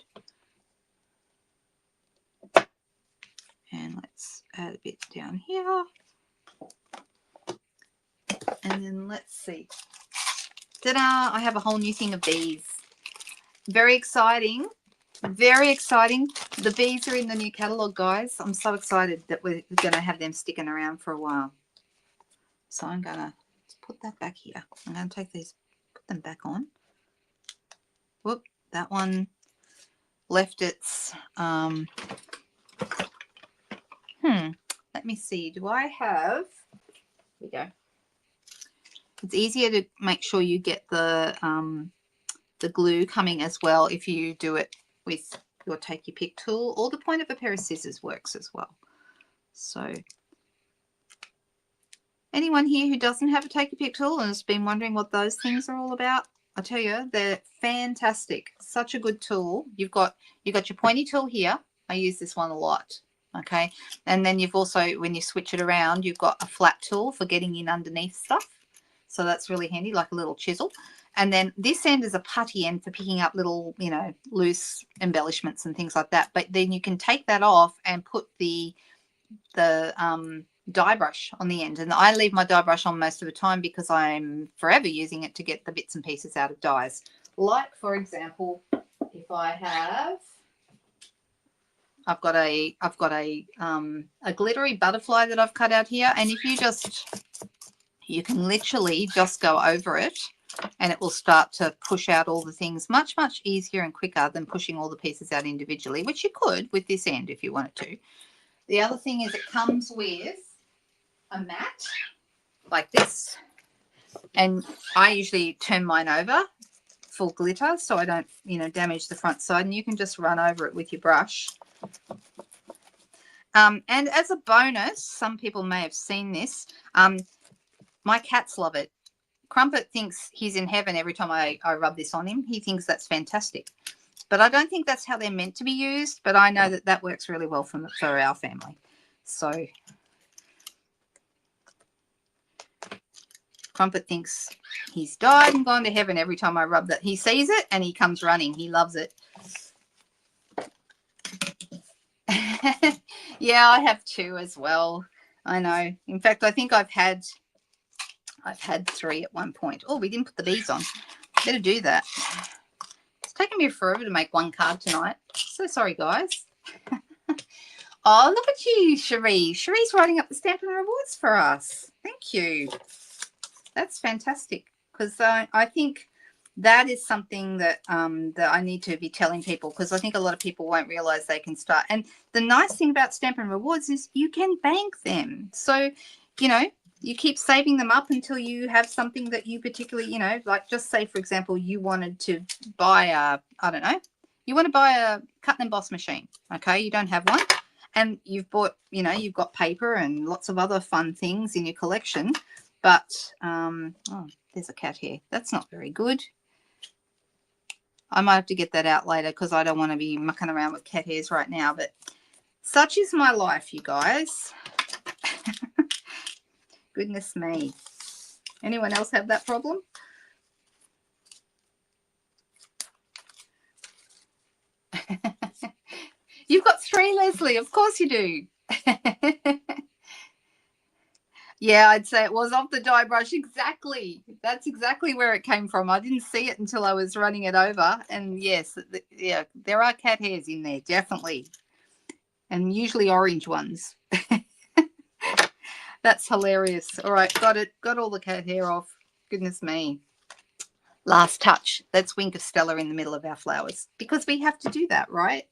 And let's add a bit down here. And then let's see. Ta-da! I have a whole new thing of bees. Very exciting. Very exciting. The bees are in the new catalogue, guys. I'm so excited that we're going to have them sticking around for a while. So I'm going to put that back here. I'm going to take these, put them back on. Whoop, that one left its... let me see. Do I have... Here we go. It's easier to make sure you get the glue coming as well if you do it with your take your pick tool, or the point of a pair of scissors works as well. So anyone here who doesn't have a take your pick tool and has been wondering what those things are all about, I tell you, they're fantastic. Such a good tool. You've got your pointy tool here. I use this one a lot. Okay, and then you've also, when you switch it around, you've got a flat tool for getting in underneath stuff. So that's really handy, like a little chisel. And then this end is a putty end for picking up little, you know, loose embellishments and things like that. But then you can take that off and put the dye brush on the end. And I leave my dye brush on most of the time because I'm forever using it to get the bits and pieces out of dyes. Like, for example, if I have... I've got a glittery butterfly that I've cut out here, and if you can literally just go over it and it will start to push out all the things much easier and quicker than pushing all the pieces out individually, which you could with this end if you wanted to. The other thing is it comes with a mat like this, and I usually turn mine over full glitter so I don't, you know, damage the front side, and you can just run over it with your brush. And as a bonus, some people may have seen this, my cats love it. Crumpet thinks he's in heaven every time I rub this on him. He thinks that's fantastic. But I don't think that's how they're meant to be used, but I know that that works really well for our family. So Crumpet thinks he's died and gone to heaven every time I rub that. He sees it and he comes running. He loves it. Yeah, I have two as well. I know. In fact, I think I've had 3 at one point. Oh, we didn't put the beads on. Better do that. It's taken me forever to make one card tonight. So sorry, guys. Oh, look at you, Cherie. Cherie's writing up the Stampin' Rewards for us. Thank you. That's fantastic, because I think that is something that that I need to be telling people, because I think a lot of people won't realize they can start. And the nice thing about Stampin' Rewards is you can bank them. So, you know, you keep saving them up until you have something that you particularly, you know, like just say, for example, you wanted to buy I don't know, you want to buy a cut and emboss machine. Okay, you don't have one. And you've bought, you know, you've got paper and lots of other fun things in your collection. But, oh, there's a cat here. That's not very good. I might have to get that out later because I don't want to be mucking around with cat hairs right now. But such is my life, you guys. Goodness me. Anyone else have that problem? You've got 3, Leslie. Of course you do. Yeah, I'd say it was off the dye brush. Exactly. That's exactly where it came from. I didn't see it until I was running it over. And yes, yeah, there are cat hairs in there, definitely. And usually orange ones. That's hilarious. All right, got it. Got all the cat hair off. Goodness me. Last touch. Let's wink of Stella in the middle of our flowers, because we have to do that, right?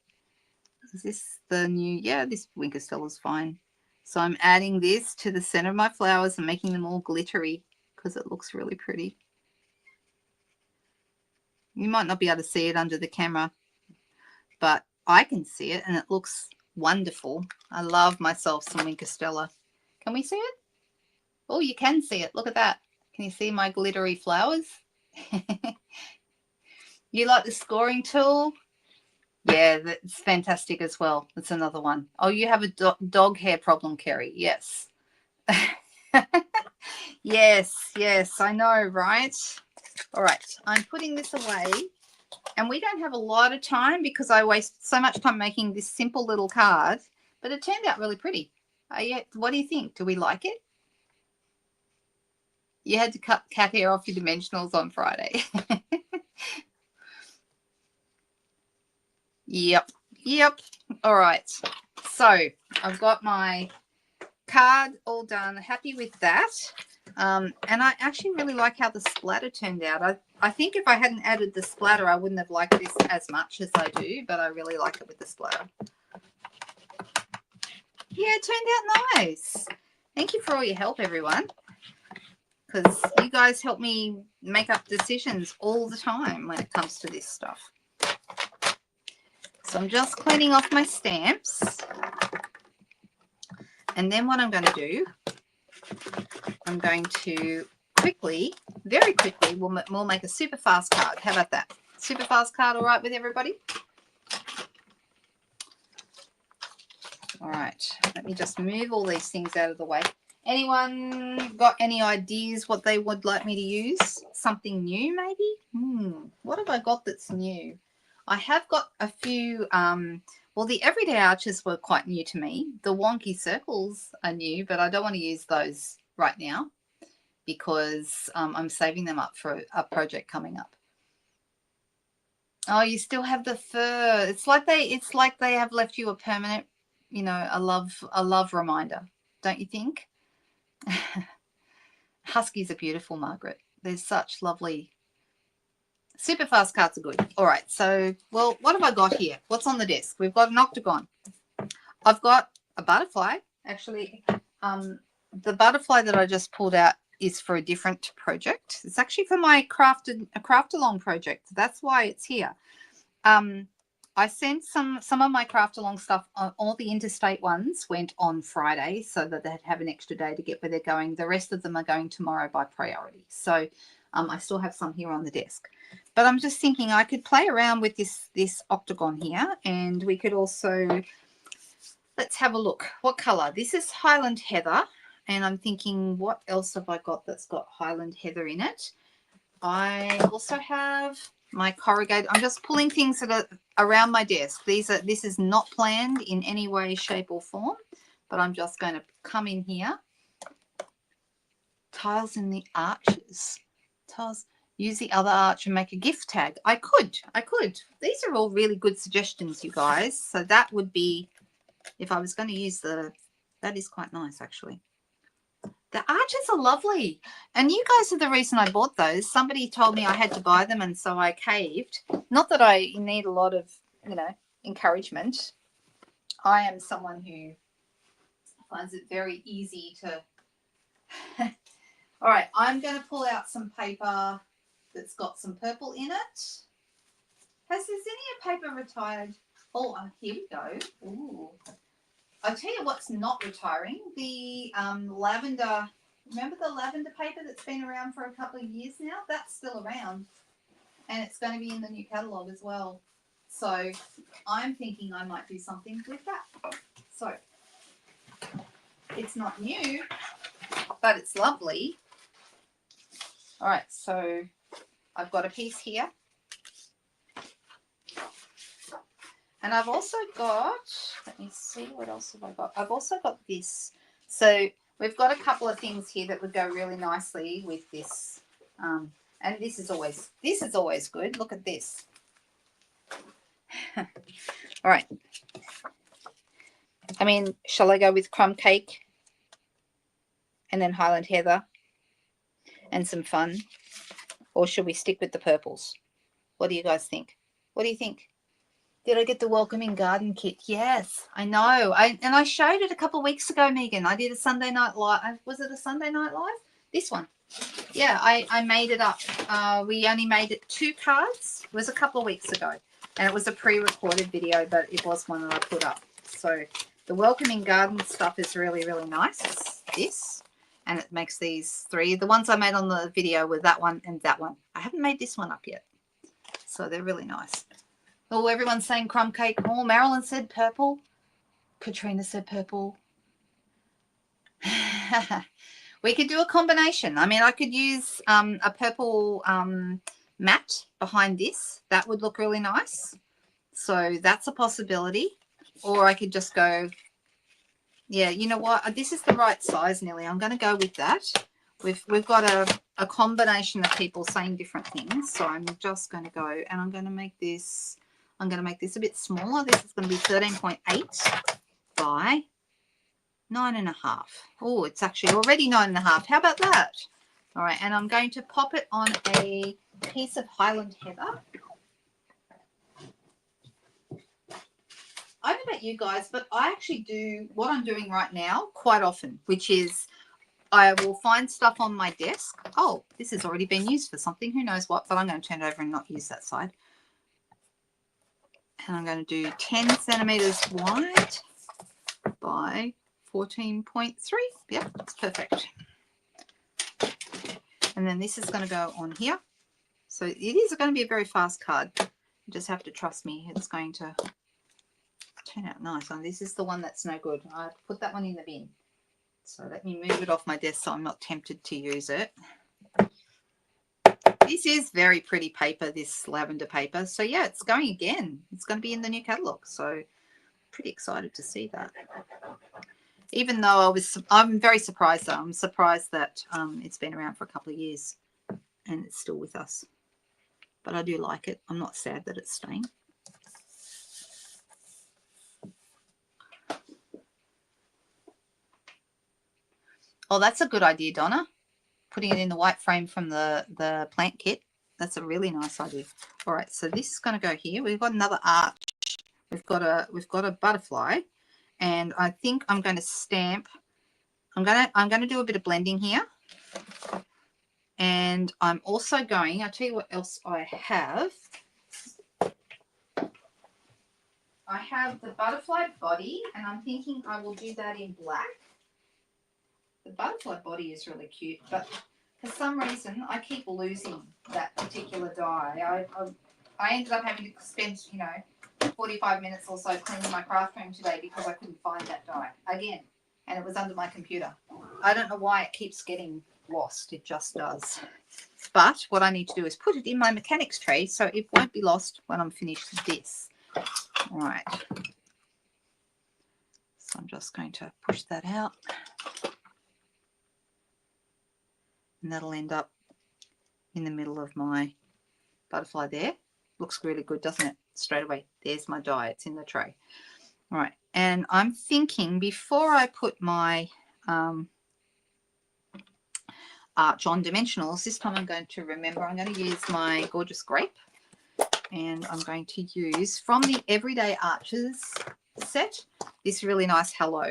Is this the new? Yeah, this wink of Stella's fine. So I'm adding this to the center of my flowers and making them all glittery because it looks really pretty. You might not be able to see it under the camera, but I can see it and it looks wonderful. I love myself some Wink Stella. Can we see it? Oh, you can see it. Look at that. Can you see my glittery flowers? You like the scoring tool? Yeah, that's fantastic as well. That's another one. Oh, you have a dog hair problem, Kerry. Yes. Yes, I know, right? All right, I'm putting this away. And we don't have a lot of time because I waste so much time making this simple little card. But it turned out really pretty. What do you think? Do we like it? You had to cut cat hair off your dimensionals on Friday. Yep. All right. So I've got my card all done. Happy with that. And I actually really like how the splatter turned out. I think if I hadn't added the splatter, I wouldn't have liked this as much as I do, but I really like it with the splatter. Yeah, it turned out nice. Thank you for all your help, everyone, because you guys help me make up decisions all the time when it comes to this stuff. So I'm just cleaning off my stamps. And then what I'm going to do, I'm going to quickly, very quickly, we'll make a super fast card. How about that? Super fast card, all right with everybody? All right, let me just move all these things out of the way. Anyone got any ideas what they would like me to use? Something new, maybe? What have I got that's new? I have got a few, well, the everyday arches were quite new to me. The wonky circles are new, but I don't want to use those right now because I'm saving them up for a project coming up. Oh, you still have the fur. It's like they have left you a permanent, you know, a love reminder, don't you think? Huskies are beautiful, Margaret. They're such lovely. Super fast cards are good. All right, so, well, what have I got here? What's on the desk? We've got an octagon. I've got a butterfly. Actually, the butterfly that I just pulled out is for a different project. It's actually for my craft along project. That's why it's here. I sent some of my craft along stuff. All the interstate ones went on Friday so that they'd have an extra day to get where they're going. The rest of them are going tomorrow by priority. So I still have some here on the desk. But I'm just thinking I could play around with this octagon here, and we could also, let's have a look. What color? This is Highland Heather, and I'm thinking, what else have I got that's got Highland Heather in it? I also have my corrugated. I'm just pulling things that are around my desk. This is not planned in any way, shape, or form, but I'm just going to come in here. Tiles in the arches. Tiles. Use the other arch and make a gift tag. I could. These are all really good suggestions, you guys. So that would be, if I was going to use that is quite nice, actually. The arches are lovely. And you guys are the reason I bought those. Somebody told me I had to buy them, and so I caved. Not that I need a lot of, you know, encouragement. I am someone who finds it very easy to... All right, I'm going to pull out some paper that's got some purple in it. Has Zinnia paper retired? Oh, here we go. Ooh. I'll tell you what's not retiring. The lavender, remember the lavender paper that's been around for a couple of years now? That's still around. And it's going to be in the new catalogue as well. So I'm thinking I might do something with that. So it's not new, but it's lovely. All right, so I've got a piece here. And I've also got, let me see, what else have I got? I've also got this. So we've got a couple of things here that would go really nicely with this. And this is always good. Look at this. All right. I mean, shall I go with crumb cake and then Highland Heather and some fun? Or should we stick with the purples? What do you guys think? What do you think? Did I get the welcoming garden kit? Yes, I know. And I showed it a couple of weeks ago, Megan. I did a Sunday night live. Was it a Sunday night live? This one. Yeah, I made it up. We only made it 2 cards. It was a couple of weeks ago. And it was a pre-recorded video, but it was one that I put up. So the welcoming garden stuff is really, really nice. It's this, and it makes these 3. The ones I made on the video were that one and that one. I haven't made this one up yet. So they're really nice. Oh, everyone's saying crumb cake. Oh, Marilyn said purple. Katrina said purple. We could do a combination. I mean, I could use a purple mat behind this. That would look really nice. So that's a possibility. Or I could just go, yeah, you know what? This is the right size, Nelly. I'm going to go with that. We've got a combination of people saying different things. So I'm just going to go, and I'm going to make this, a bit smaller. This is going to be 13.8 by 9.5. Oh, it's actually already 9.5. How about that? All right, and I'm going to pop it on a piece of Highland Heather. I don't know about you guys, but I actually do what I'm doing right now quite often, which is I will find stuff on my desk. Oh, this has already been used for something. Who knows what, but I'm going to turn it over and not use that side. And I'm going to do 10 centimeters wide by 14.3. Yep, that's perfect. And then this is going to go on here. So it is going to be a very fast card. You just have to trust me. It's going to turn out nice. And this is the one that's no good. I put that one in the bin. So let me move it off my desk so I'm not tempted to use it. This is very pretty paper, this lavender paper. So yeah, it's going again. It's going to be in the new catalogue. So pretty excited to see that. Even though I'm very surprised though. I'm surprised that it's been around for a couple of years and it's still with us. But I do like it. I'm not sad that it's staying. Oh, that's a good idea, Donna. Putting it in the white frame from the plant kit. That's a really nice idea. All right, so this is going to go here. We've got another arch. We've got a butterfly, and I think I'm going to stamp. I'm going to do a bit of blending here, and I'm also going. I'll tell you what else I have. I have the butterfly body, and I'm thinking I will do that in black. The butterfly body is really cute, but for some reason I keep losing that particular die. I ended up having to spend, 45 minutes or so cleaning my craft room today because I couldn't find that die again, and it was under my computer. I don't know why it keeps getting lost. It just does. But what I need to do is put it in my mechanics tray so it won't be lost when I'm finished with this. All right. So I'm just going to push that out. And that'll end up in the middle of my butterfly there. Looks really good, doesn't it? Straight away. There's my die. It's in the tray. All right. And I'm thinking before I put my arch on dimensionals, this time I'm going to remember I'm going to use my gorgeous grape. And I'm going to use from the Everyday Arches set this really nice hello.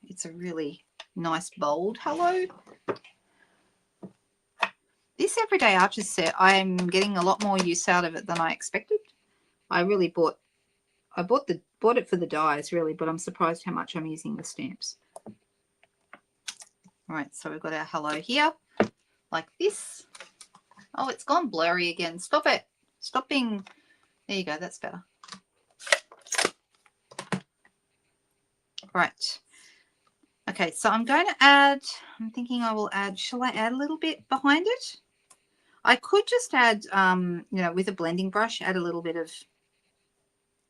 It's a really nice bold hello. This Everyday Arches set, I'm getting a lot more use out of it than I expected. I bought it for the dies really, but I'm surprised how much I'm using the stamps. All right, so we've got our hello here, like this. Oh, it's gone blurry again. Stop it. Stop being. There you go. That's better. Right. Okay, so I'm going to add. I'm thinking I will add. Shall I add a little bit behind it? I could just add, with a blending brush, add a little bit of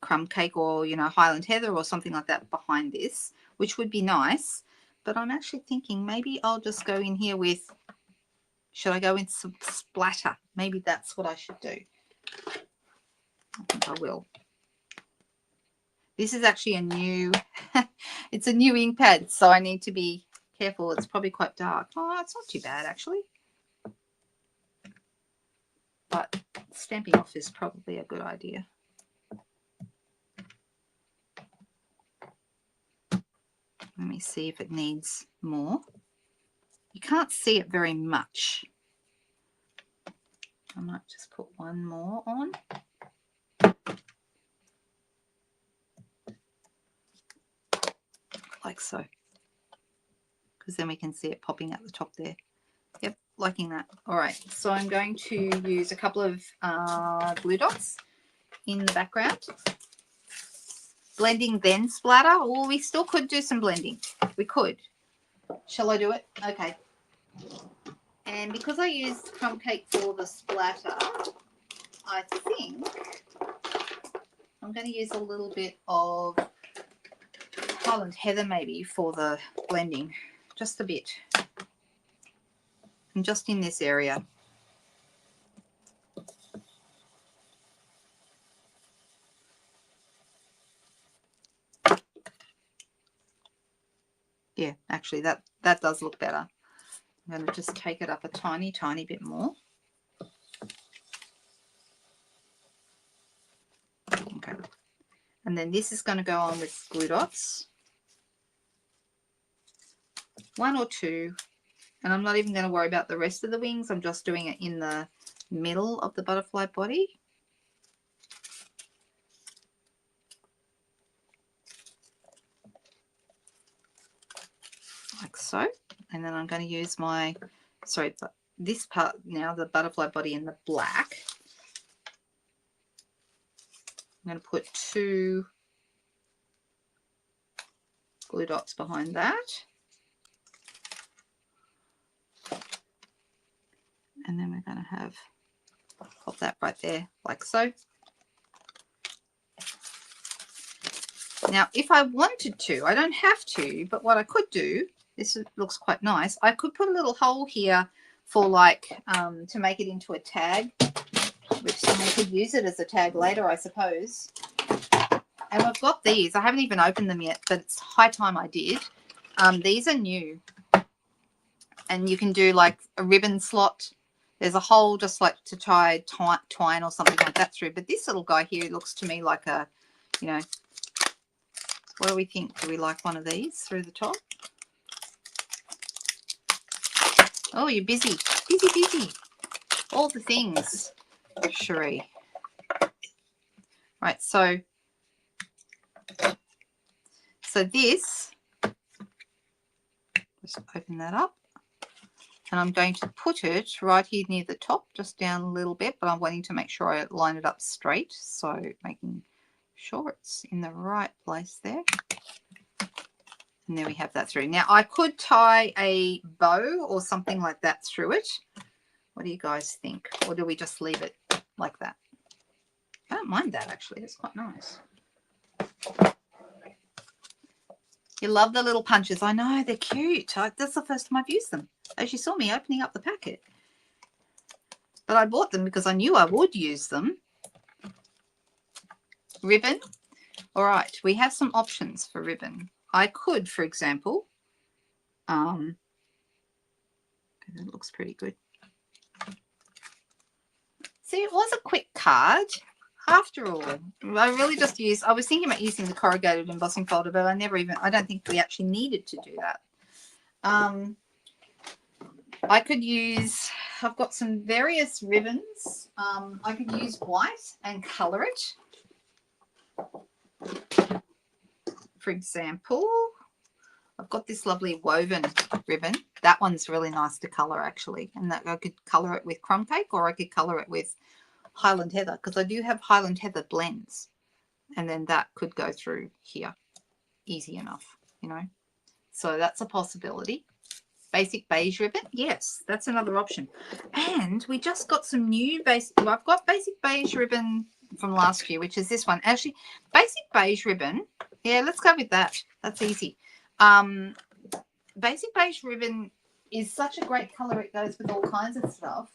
crumb cake or, Highland Heather or something like that behind this, which would be nice. But I'm actually thinking maybe I'll just go in here with. Should I go in some splatter? Maybe that's what I should do. I think I will. This is actually a new, it's a new ink pad, so I need to be careful. It's probably quite dark. Oh, it's not too bad actually. But stamping off is probably a good idea. Let me see if it needs more. You can't see it very much. I might just put one more on. like so, because then we can see it popping at the top there. Yep, liking that. All right, so I'm going to use a couple of glue dots in the background. Blending then splatter, or we still could do some blending. We could. Shall I do it? Okay. And because I used crumb cake for the splatter, I think I'm going to use a little bit of Highland Heather maybe for the blending. Just a bit. And just in this area. Yeah, actually that does look better. I'm going to just take it up a tiny bit more. Okay. And then this is going to go on with glue dots. 1 or 2. And I'm not even going to worry about the rest of the wings. I'm just doing it in the middle of the butterfly body. Like so. And then I'm going to use my, sorry, this part now, the butterfly body in the black. I'm going to put 2 glue dots behind that. And then we're going to have, pop that right there, like so. Now, if I wanted to, I don't have to, but what I could do, this looks quite nice, I could put a little hole here for like, to make it into a tag, which someone could use it as a tag later, I suppose. And I've got these. I haven't even opened them yet, but it's high time I did. These are new. And you can do like a ribbon slot. There's a hole just like to tie twine or something like that through. But this little guy here looks to me like a, you know, what do we think? Do we like one of these through the top? Oh, you're busy. Busy. All the things, Cherie. Right, so this, just open that up. And I'm going to put it right here near the top, just down a little bit, but I'm wanting to make sure I line it up straight. So making sure it's in the right place there. And there we have that through. Now I could tie a bow or something like that through it. What do you guys think? Or do we just leave it like that? I don't mind that actually. It's quite nice. You love the little punches. I know, they're cute. That's the first time I've used them. As you saw me opening up the packet. But I bought them because I knew I would use them. Ribbon. All right, we have some options for ribbon. I could, for example, that looks pretty good. See, it was a quick card. After all, I really just used, I was thinking about using the corrugated embossing folder, but I don't think we actually needed to do that. I could use, I've got some various ribbons. I could use white and colour it. For example, I've got this lovely woven ribbon. That one's really nice to colour actually. And that I could colour it with crumb cake, or I could colour it with Highland Heather, because I do have Highland Heather blends. And then that could go through here. Easy enough, you know. So that's a possibility. Basic beige ribbon, yes, that's another option. And we just got some new basic, well, I've got basic beige ribbon from last year, which is this one. Actually, basic beige ribbon, yeah, let's go with that. That's easy. Basic beige ribbon is such a great color. It goes with all kinds of stuff.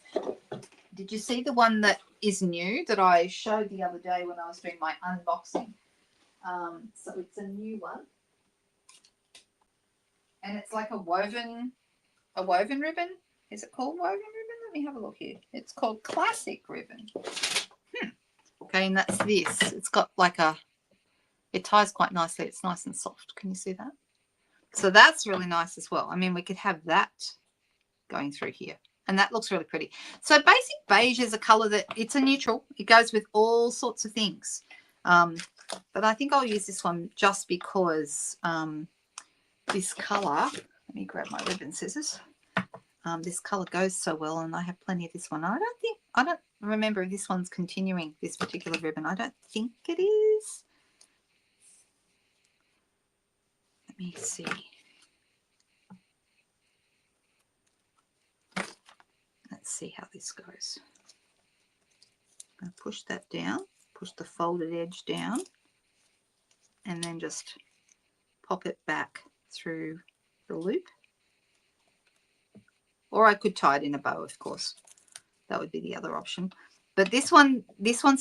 Did you see the one that is new that I showed the other day when I was doing my unboxing? So it's a new one. And it's like a woven ribbon. Is it called woven ribbon? Let me have a look here. It's called classic ribbon. Okay, and that's this. It's got like it ties quite nicely. It's nice and soft. Can you see that? So that's really nice as well. I mean, we could have that going through here. And that looks really pretty. So basic beige is a color that, it's a neutral. It goes with all sorts of things. But I think I'll use this one just because this colour, let me grab my ribbon scissors. This colour goes so well, and I have plenty of this one. I don't remember if this one's continuing, this particular ribbon. I don't think it is. Let me see. Let's see how this goes. I'm going to push that down, push the folded edge down, and then just pop it back through the loop. Or I could tie it in a bow, of course. That would be the other option. But this one's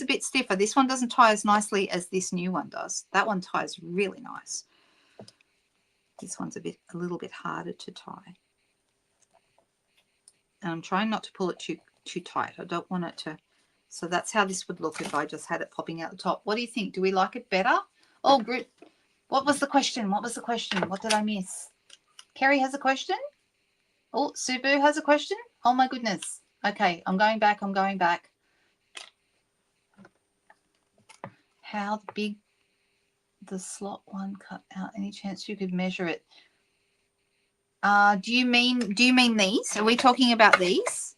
a bit stiffer. This one doesn't tie as nicely as this new one does. That one ties really nice. This one's a little bit harder to tie. And I'm trying not to pull it too tight. I don't want it to. So that's how this would look if I just had it popping out the top. What do you think? Do we like it better? Oh, Grit. What was the question? What was the question? What did I miss? Kerry has a question? Oh, Subu has a question? Oh, my goodness. Okay, I'm going back. I'm going back. How big the slot one cut out? Any chance you could measure it? Do you mean these? Are we talking about these?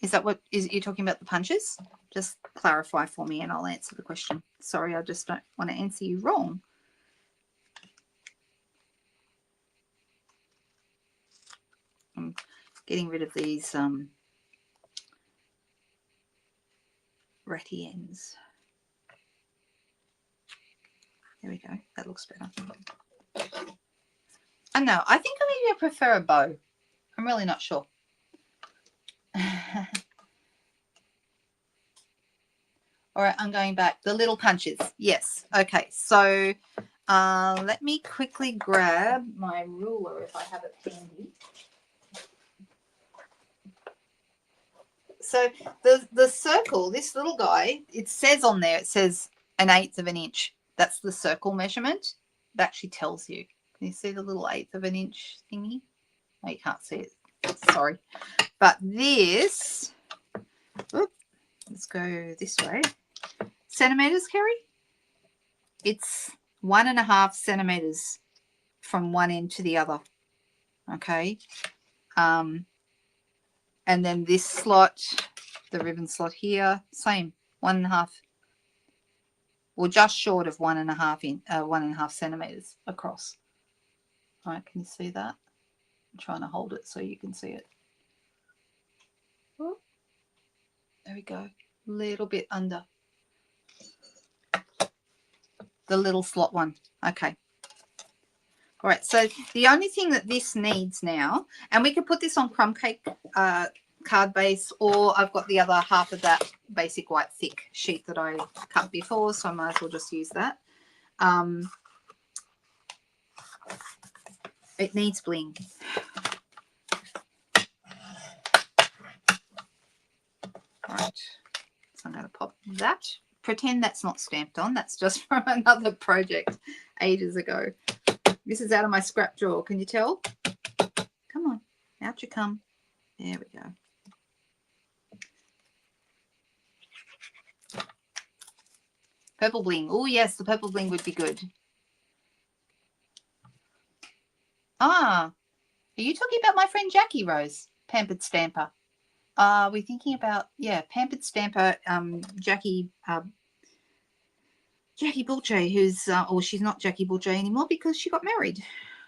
Is that what you're talking about, the punches? Just clarify for me and I'll answer the question. Sorry, I just don't want to answer you wrong. I'm getting rid of these ratty ends. There we go. That looks better. I know. I think maybe I prefer a bow. I'm really not sure. All right, I'm going back. The little punches. Yes. Okay. So let me quickly grab my ruler if I have it handy. So the circle, this little guy, it says on there, it says 1/8 of an inch. That's the circle measurement. It actually tells you. Can you see the little 1/8 of an inch thingy? No, you can't see it. Sorry. But this, let's go this way. Centimeters, Kerry? It's 1.5 centimeters from one end to the other. Okay. And then this slot, the ribbon slot here, same, 1.5, or just short of 1.5 centimeters across. All right, can you see that? I'm trying to hold it so you can see it. Oh, there we go. A little bit under the little slot one. Okay. All right, so the only thing that this needs now, and we could put this on crumb cake card base, or I've got the other half of that basic white thick sheet that I cut before, so I might as well just use that. It needs bling. All right, so I'm going to pop that. Pretend that's not stamped on. That's just from another project ages ago. This is out of my scrap drawer. Can you tell? Come on, out you come. There we go. Purple bling. Oh, yes, the purple bling would be good. Ah, are you talking about my friend Jackie Rose, Pampered Stamper? We're thinking about, yeah, Pampered Stamper, Jackie Bulche, who's, or she's not Jackie Bulche anymore because she got married.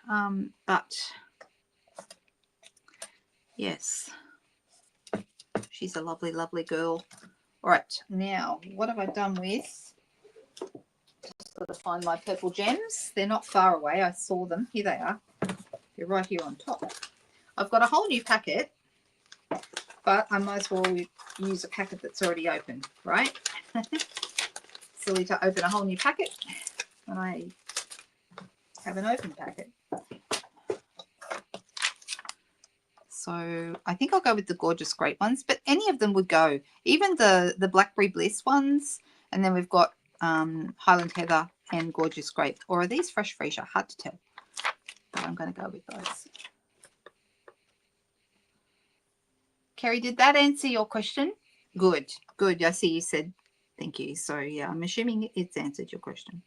But, yes, she's a lovely, lovely girl. All right, now, what have I done with? Just got to find my purple gems. They're not far away. I saw them. Here they are. They're right here on top. I've got a whole new packet, but I might as well use a packet that's already open, right? Silly to open a whole new packet when I have an open packet. So I think I'll go with the Gorgeous Grape ones, but any of them would go. Even the Blackberry Bliss ones, and then we've got Highland Heather and Gorgeous Grape. Or are these Fresh Freesia? Hard to tell. But I'm going to go with those. Kerry, did that answer your question? Good, good. I see you said thank you. So, yeah, I'm assuming it's answered your question.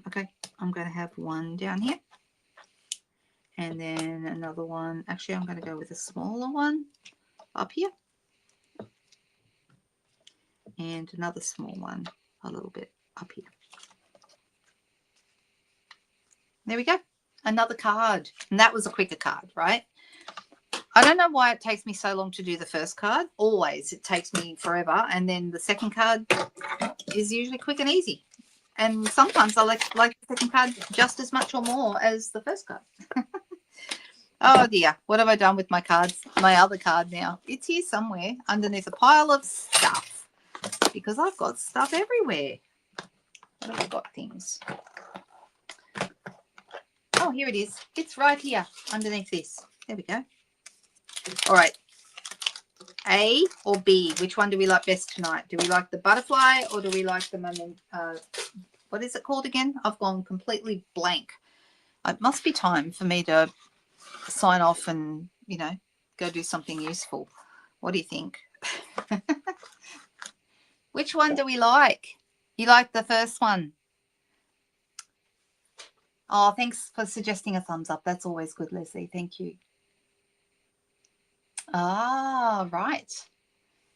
Okay, I'm going to have one down here. And then another one. Actually, I'm going to go with a smaller one up here. And another small one a little bit up here. There we go. Another card. And that was a quicker card, right? I don't know why it takes me so long to do the first card. Always it takes me forever. And then the second card is usually quick and easy. And sometimes I like the second card just as much or more as the first card. Oh dear, what have I done with my cards? My other card now. It's here somewhere underneath a pile of stuff because I've got stuff everywhere. What have I got things? Oh, here it is. It's right here underneath this. There we go. All right. A or B? Which one do we like best tonight? Do we like the butterfly or do we like the moment? What is it called again? I've gone completely blank. It must be time for me to sign off and, you know, go do something useful. What do you think? Which one do we like? You like the first one? Oh, thanks for suggesting a thumbs up. That's always good, Leslie. Thank you. Ah, right.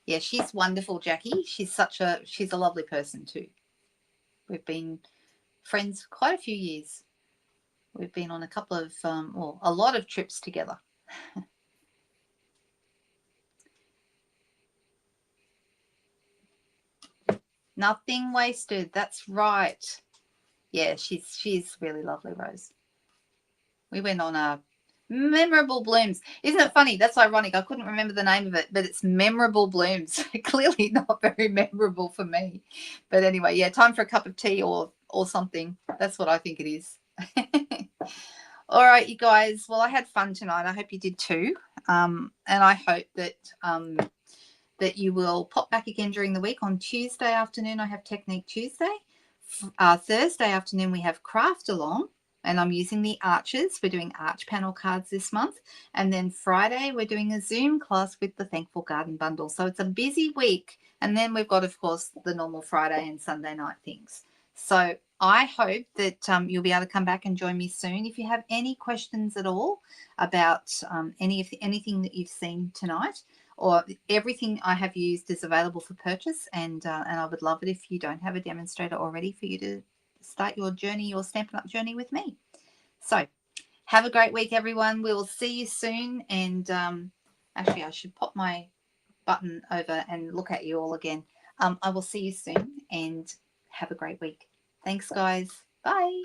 Yeah, she's wonderful, Jackie. She's a lovely person too. We've been friends for quite a few years. We've been on a couple of, well, a lot of trips together. Nothing wasted. That's right. Yeah, she's really lovely, Rose. We went on a Memorable Blooms. Isn't it funny? That's ironic. I couldn't remember the name of it, but it's Memorable Blooms. Clearly not very memorable for me. But anyway, yeah, time for a cup of tea or something. That's what I think it is. All right, you guys. Well, I had fun tonight. I hope you did too. And I hope that that you will pop back again during the week. On Tuesday afternoon, I have Technique Tuesday. Thursday afternoon, we have Craft Along. And I'm using the arches. We're doing arch panel cards this month. And then Friday, we're doing a Zoom class with the Thankful Garden Bundle. So it's a busy week. And then we've got, of course, the normal Friday and Sunday night things. So I hope that you'll be able to come back and join me soon. If you have any questions at all about anything that you've seen tonight, or everything I have used is available for purchase, and I would love it if you don't have a demonstrator already for you to start your journey, your Stampin' Up! Journey with me. So have a great week, everyone. We will see you soon. And actually, I should pop my button over and look at you all again. I will see you soon and have a great week. Thanks, guys. Bye.